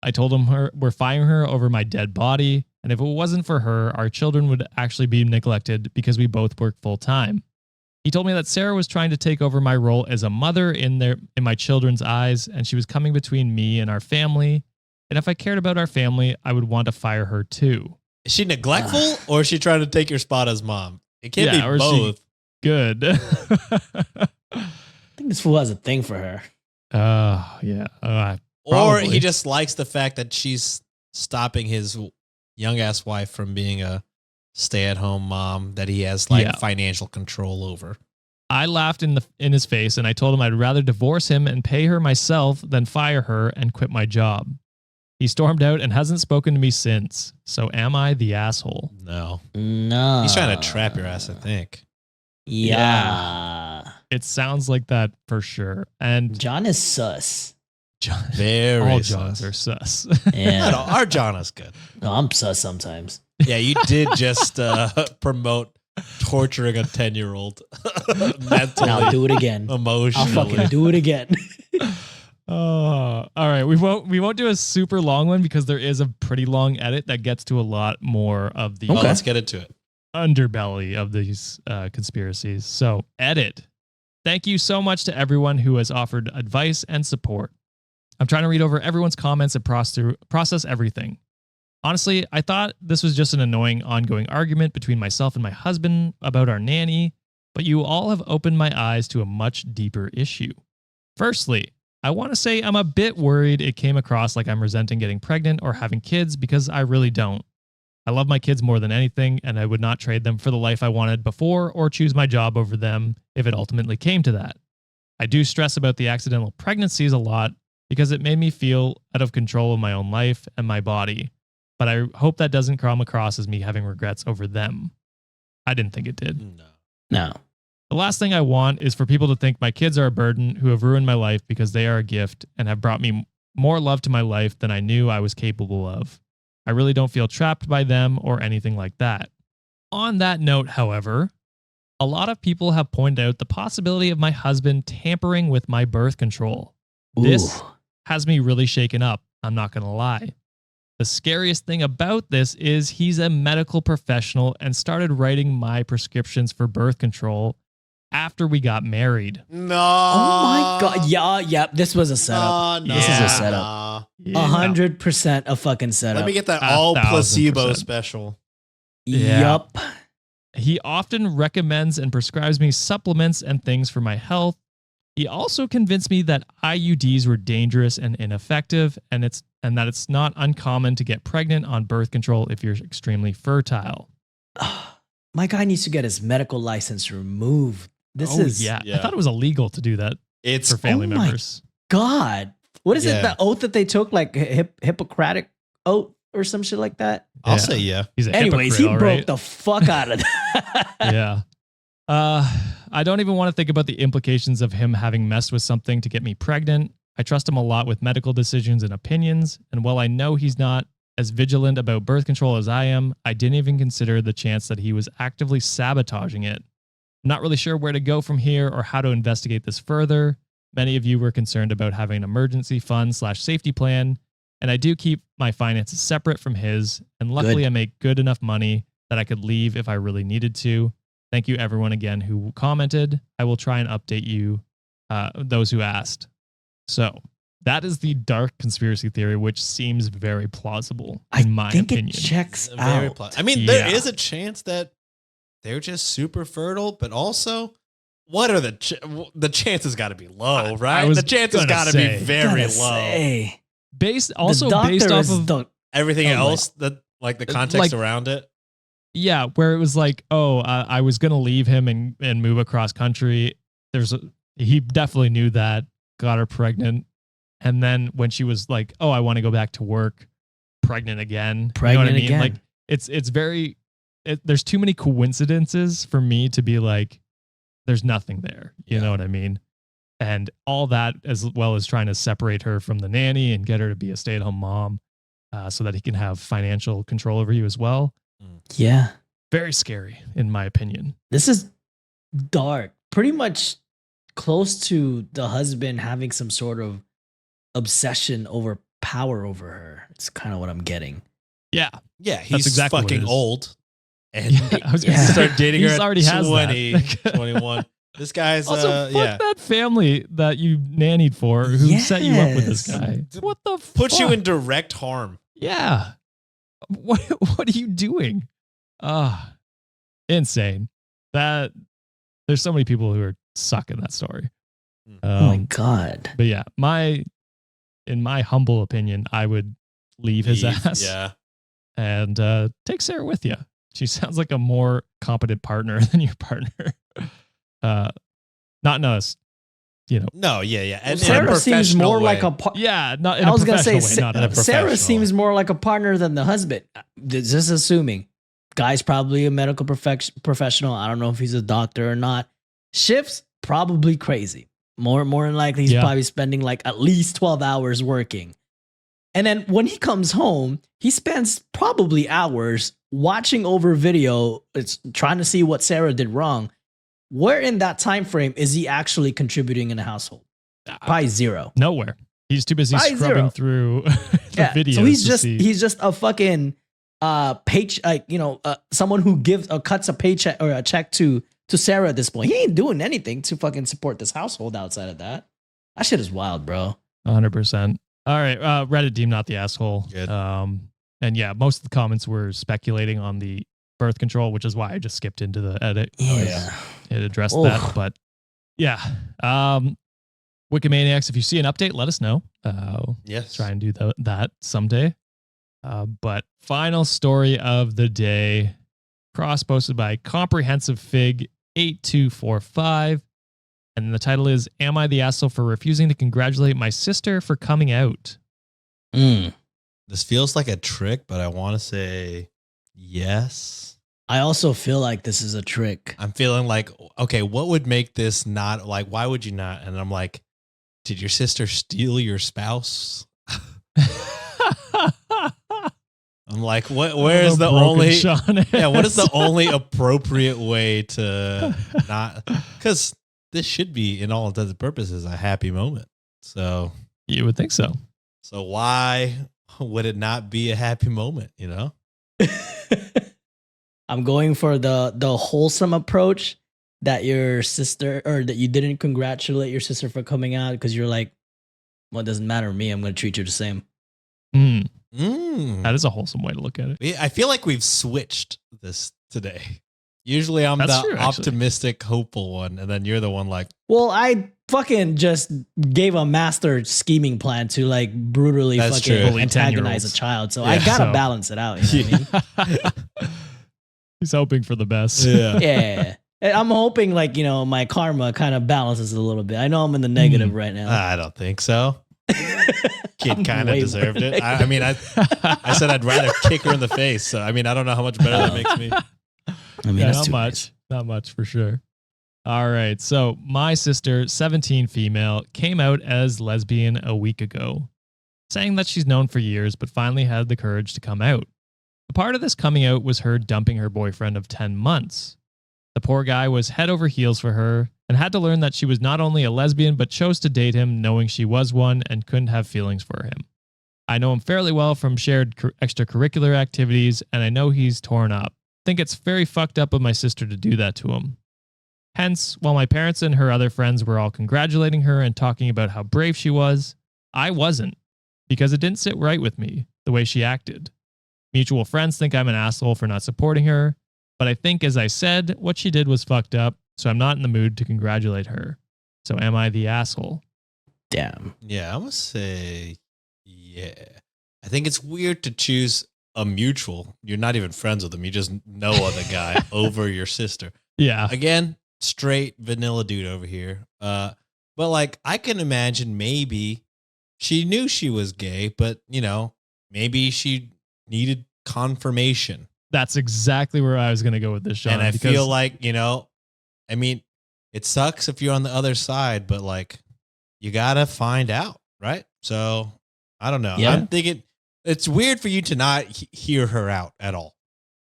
I told him we're firing her over my dead body, and if it wasn't for her, our children would actually be neglected because we both work full-time. He told me that Sarah was trying to take over my role as a mother in my children's eyes, and she was coming between me and our family. And if I cared about our family, I would want to fire her too. Is she neglectful or is she trying to take your spot as mom? It can't Yeah, or be is she- both. Good. I think this fool has a thing for her. Yeah. Or Probably. he just likes the fact that she's stopping his young ass wife from being a stay-at-home mom that he has like Yeah. financial control over. I laughed in his face and I told him I'd rather divorce him and pay her myself than fire her and quit my job. He stormed out and hasn't spoken to me since. So am I the asshole? No. No. He's trying to trap your ass, I think. Yeah. It sounds like that for sure. And John is sus. John, Very all sus. Johns are sus. Yeah. No, our John is good. No, I'm sus sometimes. Yeah, you did just promote torturing a 10-year-old mentally, And I'll do it again. I'll emotionally. fucking do it again. Oh, all right. We won't do a super long one because there is a pretty long edit that gets to a lot more of the Well, Okay. let's get into it. underbelly of these conspiracies. So, edit. Thank you so much to everyone who has offered advice and support. I'm trying to read over everyone's comments and process everything. Honestly, I thought this was just an annoying ongoing argument between myself and my husband about our nanny, but you all have opened my eyes to a much deeper issue. Firstly, I want to say I'm a bit worried it came across like I'm resenting getting pregnant or having kids because I really don't. I love my kids more than anything, and I would not trade them for the life I wanted before or choose my job over them if it ultimately came to that. I do stress about the accidental pregnancies a lot because it made me feel out of control of my own life and my body, but I hope that doesn't come across as me having regrets over them. I didn't think it did. No. No. The last thing I want is for people to think my kids are a burden who have ruined my life because they are a gift and have brought me more love to my life than I knew I was capable of. I really don't feel trapped by them or anything like that. On that note, however, a lot of people have pointed out the possibility of my husband tampering with my birth control. This Ooh. has me really shaken up, I'm not going to lie. The scariest thing about this is he's a medical professional and started writing my prescriptions for birth control after we got married. No. Oh my God. Yeah. This was a setup. No, This is Yeah. a setup. 100% a fucking setup. Let me get that 1,000%. all placebo special. Yeah. Yup. He often recommends and prescribes me supplements and things for my health. He also convinced me that IUDs were dangerous and ineffective, and that it's not uncommon to get pregnant on birth control if you're extremely fertile. my guy needs to get his medical license removed. This is yeah. Yeah. I thought it was illegal to do that It's for family oh my members. God. What is it? Yeah. The oath that they took, like Hippocratic oath or some shit like that? I'll Yeah. say yeah. He's a Anyways, hypocrite, he all broke right? the fuck out of that. Yeah. I don't even want to think about the implications of him having messed with something to get me pregnant. I trust him a lot with medical decisions and opinions. And while I know he's not as vigilant about birth control as I am, I didn't even consider the chance that he was actively sabotaging it. I'm not really sure where to go from here or how to investigate this further. Many of you were concerned about having an emergency fund / safety plan. And I do keep my finances separate from his. And luckily, Good. I make good enough money that I could leave if I really needed to. Thank you, everyone, again who commented. I will try and update you, those who asked. So that is the dark conspiracy theory, which seems very plausible, in my think opinion. it checks Very out. I mean, there Yeah. is a chance that they're just super fertile, but also, what are the chances? Got to be low, right? was The chances gonna got to say. be very Gotta low. say, Based the also doctor based off is of the- Everything Oh, else that like the context around it. yeah, where it was like, oh, I was gonna leave him and move across country. He definitely knew that, got her pregnant, and then when she was like, oh, I want to go back to work, pregnant again. You know what I Pregnant mean? again. Like it's very. There's too many coincidences for me to be like, there's nothing there. You know what I mean? And all that, as well as trying to separate her from the nanny and get her to be a stay-at-home mom, so that he can have financial control over you as well. Yeah. Very scary, in my opinion. This is dark. Pretty much close to the husband having some sort of obsession over power over her. It's kind of what I'm getting. Yeah, Yeah, he's exactly what it fucking is. old. And I was gonna he say, started dating her he's at already has 20, that. 21. This guy's, also, fuck yeah. that family that you nannied for, who set you up with this Yes. guy. What the Puts you fuck? in direct harm. Yeah. What are you doing? Insane. That there's so many people who are suck in that story. Oh my God. But yeah, in my humble opinion, I would leave his ass Yeah. and take Sarah with you. She sounds like a more competent partner than your partner. Not in us, No, yeah. And in a Sarah seems professional more way. like a Yeah, not in I a was gonna say professional way, not in a Sarah professional seems way. more like a partner than the husband. Just assuming, guy's probably a medical professional. I don't know if he's a doctor or not. Shifts probably crazy. More than likely, he's Yeah. probably spending like at least 12 hours working. And then when he comes home, he spends probably hours watching over video. It's trying to see what Sarah did wrong. Where in that time frame is he actually contributing in the household? Probably zero. Nowhere. He's too busy Probably scrubbing zero. through the videos. So he's to just see. he's just a fucking page someone who gives cuts a paycheck or a check to Sarah at this point. He ain't doing anything to fucking support this household outside of that. That shit is wild, bro. 100%. All right, Reddit deemed not the asshole. Good. And yeah, most of the comments were speculating on the birth control, which is why I just skipped into the edit. Yeah. It addressed Oh. that, but yeah. Wikimaniacs, if you see an update, let us know. Yes. Try and do that someday. But final story of the day, cross posted by Comprehensive Fig 8245. And the title is, Am I the asshole for refusing to congratulate my sister for coming out? This feels like a trick, but I want to say yes. I also feel like this is a trick. I'm feeling like, okay, what would make this not like, why would you not? And I'm like, did your sister steal your spouse? I'm like, where's the only, yeah, what is the only appropriate way to not, because this should be, in all intents and purposes, a happy moment. So You would think so. why would it not be a happy moment, you know? I'm going for the wholesome approach that your sister, or that you didn't congratulate your sister for coming out because you're like, well, it doesn't matter to me. I'm going to treat you the same. That is a wholesome way to look at it. I feel like we've switched this today. Usually I'm That's the true, actually. optimistic, hopeful one, and then you're the one like, Well, I fucking just gave a master scheming plan to like brutally That's fucking true. antagonize a 10-year-olds. child. So Yeah. I gotta So- balance it out. You know what I mean? He's hoping for the best. Yeah. I'm hoping like, my karma kind of balances a little bit. I know I'm in the negative right now. I don't think so. Kid I'm kind of way deserved more it. I mean, I said I'd rather kick her in the face. So, I mean, I don't know how much better that makes me. I mean, Yeah, that's not too much. Not much for sure. All right. So my sister, 17 female, came out as lesbian a week ago, saying that she's known for years, but finally had the courage to come out. A part of this coming out was her dumping her boyfriend of 10 months. The poor guy was head over heels for her and had to learn that she was not only a lesbian, but chose to date him knowing she was one and couldn't have feelings for him. I know him fairly well from shared extracurricular activities, and I know he's torn up. I think it's very fucked up of my sister to do that to him. Hence, while my parents and her other friends were all congratulating her and talking about how brave she was, I wasn't, because it didn't sit right with me, the way she acted. Mutual friends think I'm an asshole for not supporting her, but I think, as I said, what she did was fucked up, so I'm not in the mood to congratulate her. So am I the asshole? Damn. Yeah, I'm going to say, yeah. I think it's weird to choose a mutual. You're not even friends with them. You just know the guy over your sister. Yeah. Again, straight vanilla dude over here. But like, I can imagine maybe she knew she was gay, but maybe she needed confirmation. That's exactly where I was going to go with this, Sean. And I feel like, I mean, it sucks if you're on the other side, but like, you got to find out, right? So I don't know. Yeah. I'm thinking it's weird for you to not hear her out at all,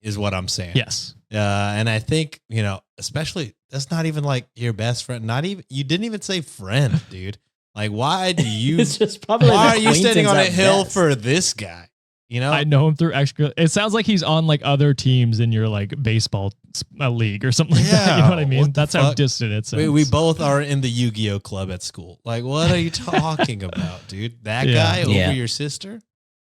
is what I'm saying. Yes. And I think, especially that's not even like your best friend. You didn't even say friend, dude. Like, why do you, It's just probably why an are you standing on a acquaintance at hill best. for this guy? I know him through extra. It sounds like he's on like other teams in your like baseball league or something like that. You know what I Yeah, mean? what the That's how fuck? distant it sounds. We both are in the Yu-Gi-Oh club at school. Like, what are you talking about, dude? That Yeah. guy over Yeah. your sister?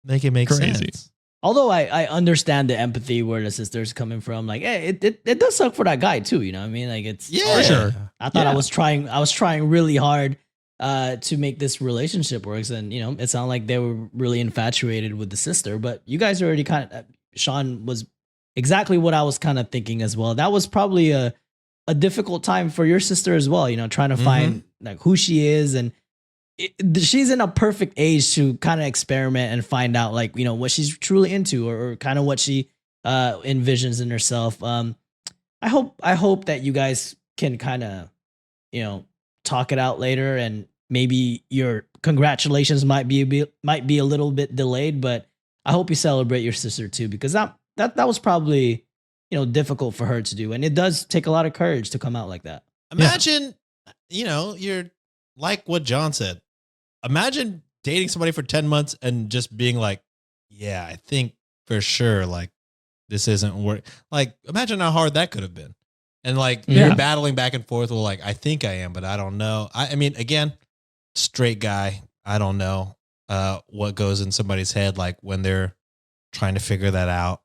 Make it make Crazy. sense. Although I understand the empathy where the sister's coming from. Like, hey, it does suck for that guy too. You know what I mean? Like, it's Yeah, For sure. I thought Yeah. I was trying really hard to make this relationship work, and it sounded like they were really infatuated with the sister. But you guys already Sean was exactly what I was kind of thinking as well. That was probably a difficult time for your sister as well. Trying to find like who she is, and she's in a perfect age to kind of experiment and find out like what she's truly into, or kind of what she envisions in herself. I hope that you guys can kind of talk it out later, and maybe your congratulations might be a little bit delayed, but I hope you celebrate your sister too, because that was probably difficult for her to do, and it does take a lot of courage to come out like that. Imagine, you're like what John said. Imagine dating somebody for 10 months and just being like, yeah, I think for sure, like, this isn't work. Like, imagine how hard that could have been. And like, Yeah. you're battling back and forth. Well, like, I think I am, but I don't know. I mean, again, straight guy. I don't know what goes in somebody's head, like when they're trying to figure that out.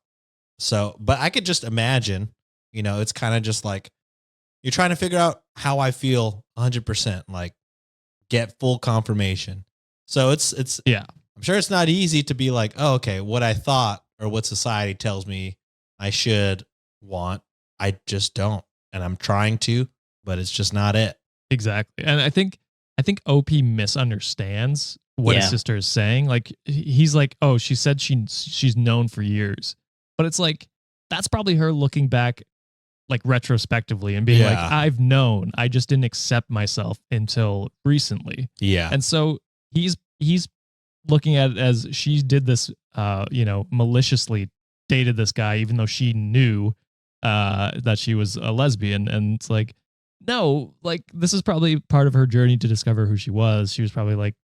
So, but I could just imagine, it's kind of just like, you're trying to figure out how I feel 100%, like get full confirmation. So it's, Yeah. I'm sure it's not easy to be like, oh, okay, what I thought or what society tells me I should want, I just don't. And I'm trying to, but it's just not it. Exactly. And I think OP misunderstands what his Yeah. sister is saying. Like he's like, oh, she said she's known for years. But it's like, that's probably her looking back like retrospectively and being like, Yeah. I've known, I just didn't accept myself until recently. Yeah. And so he's looking at it as she did this, maliciously dated this guy, even though she knew that she was a lesbian. And it's like, no, like this is probably part of her journey to discover who she was. She was probably like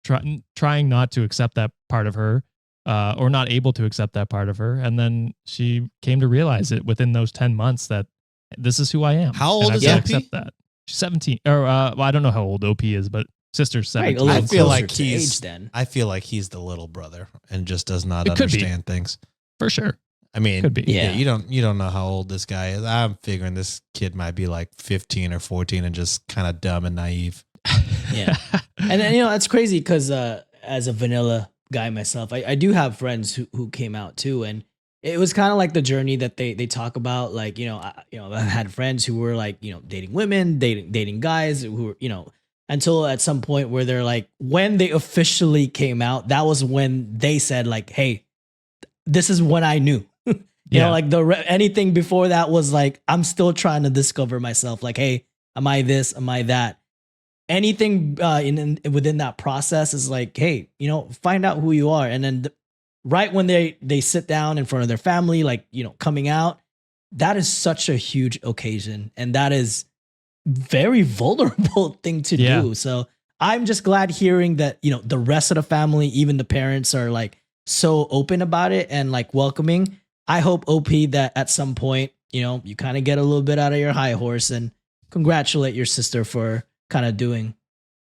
trying not to accept that part of her, or not able to accept that part of her. And then she came to realize it within those 10 months that this is who I am. How old and I've is gotta OP? accept that. She's 17. Or well, I don't know how old OP is, but sister's Right, 17. a little I feel closer like to he's- age then. I feel like he's the little brother and just does not It could be. understand things. For sure. I mean, Could be. Yeah. you don't know how old this guy is. I'm figuring this kid might be like 15 or 14 and just kind of dumb and naive. Yeah. And then, that's crazy because as a vanilla guy myself, I do have friends who came out too. And it was kind of like the journey that they talk about. Like, I've had friends who were like, dating women, dating guys who were, until at some point where they're like, when they officially came out, that was when they said like, hey, this is when I knew. Like anything before that was like, I'm still trying to discover myself. Like, hey, am I this? Am I that? Anything within that process is like, hey, find out who you are. And then right when they sit down in front of their family, like, coming out, that is such a huge occasion. And that is very vulnerable thing to do. So I'm just glad hearing that, the rest of the family, even the parents, are like so open about it and like welcoming. I hope, OP, that at some point, you kind of get a little bit out of your high horse and congratulate your sister for kind of doing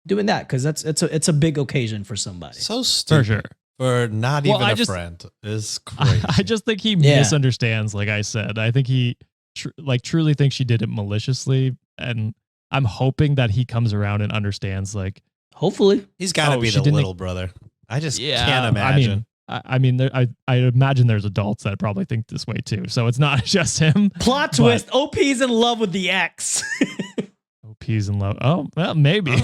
that, because it's a big occasion for somebody. So stupid. For sure. For not even a friend is crazy. I just think he misunderstands. Like I said, I think he truly thinks she did it maliciously, and I'm hoping that he comes around and understands. Like, hopefully, he's got to be the little brother. I just can't imagine. I mean, I imagine there's adults that probably think this way too. So it's not just him. Plot twist: OP's in love with the ex. OP's in love. Oh, well, maybe.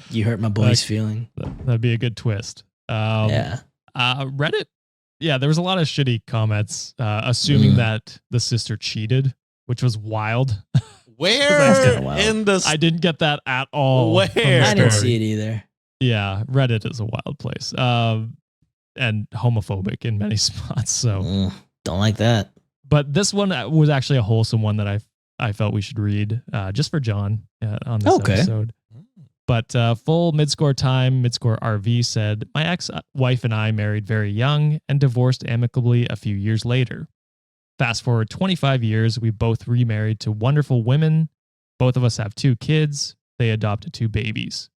You hurt my boy's feeling. That'd be a good twist. Reddit. Yeah, there was a lot of shitty comments, assuming that the sister cheated, which was wild. Where in the? I didn't get that at all. Where? I didn't see it either. Yeah, Reddit is a wild place, and homophobic in many spots. So don't like that. But this one was actually a wholesome one that I felt we should read, just for John on this episode. But full midscore time, midscore RV said, my ex-wife and I married very young and divorced amicably a few years later. Fast forward 25 years, we both remarried to wonderful women. Both of us have 2 kids. They adopted 2 babies.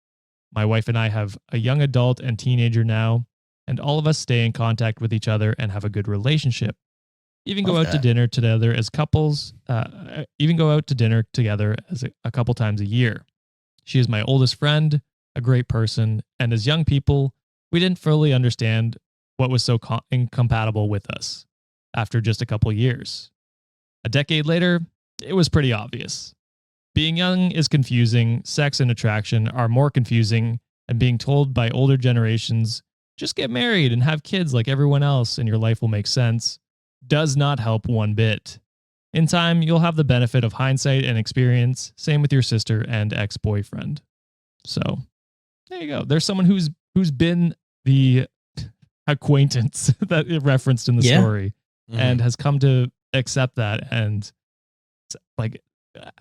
My wife and I have a young adult and teenager now, and all of us stay in contact with each other and have a good relationship. Even go out to dinner together as couples, even go out to dinner together as a couple times a year. She is my oldest friend, a great person, and as young people, we didn't fully understand what was so incompatible with us after just a couple years. A decade later, it was pretty obvious. Being young is confusing, sex and attraction are more confusing, and being told by older generations, just get married and have kids like everyone else and your life will make sense, does not help one bit. In time, you'll have the benefit of hindsight and experience. Same with your sister and ex-boyfriend. So there you go. There's someone who's been the acquaintance that it referenced in the story and has come to accept that, and like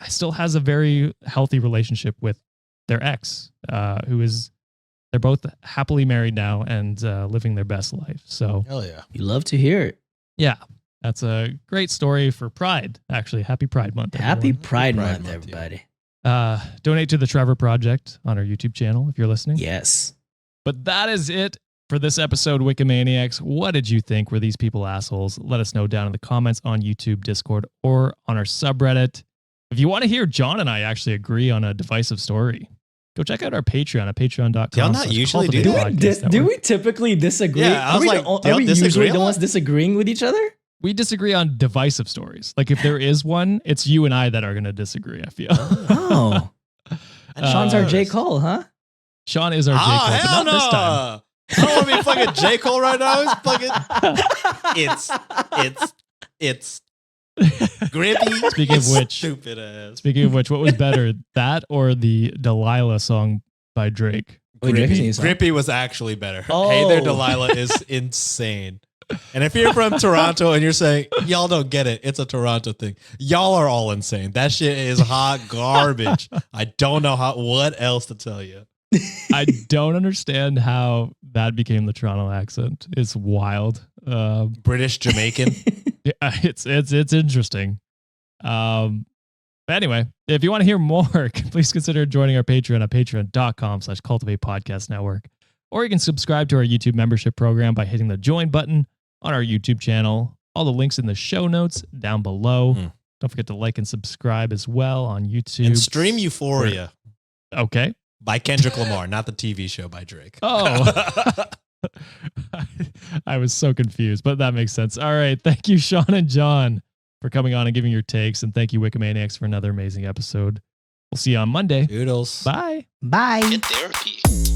still has a very healthy relationship with their ex, they're both happily married now and living their best life. So hell yeah, you love to hear it. Yeah. That's a great story for Pride, actually. Happy Pride Month. Happy Pride Month, everybody. Donate to the Trevor Project on our YouTube channel if you're listening. Yes. But that is it for this episode, Wikimaniacs. What did you think? Were these people assholes? Let us know down in the comments on YouTube, Discord, or on our subreddit. If you want to hear John and I actually agree on a divisive story, go check out our Patreon at patreon.com. Y'all not usually do that? Do we typically disagree? Yeah, I was like, are we usually the ones disagreeing with each other? We disagree on divisive stories. Like if there is one, it's you and I that are going to disagree, I feel. Oh. Sean's our J. Cole, huh? Sean is our J. Cole, but not this time. I don't want to be fucking J. Cole right now. It's grippy. Speaking of which, what was better, that or the Delilah song by Drake? Grippy was actually better. Oh. Hey There Delilah is insane. And if you're from Toronto and you're saying, y'all don't get it, it's a Toronto thing. Y'all are all insane. That shit is hot garbage. I don't know what else to tell you. I don't understand how that became the Toronto accent. It's wild. British Jamaican. Yeah, it's interesting. But anyway, if you want to hear more, please consider joining our Patreon at patreon.com/Cultivate Podcast Network. Or you can subscribe to our YouTube membership program by hitting the join button on our YouTube channel. All the links in the show notes down below. Don't forget to like and subscribe as well on YouTube. And stream Euphoria. Okay. By Kendrick Lamar, not the TV show by Drake. Oh. I was so confused, but that makes sense. All right. Thank you, Sean and John, for coming on and giving your takes. And thank you, Wikimaniacs, for another amazing episode. We'll see you on Monday. Doodles. Bye. Bye. Get therapy.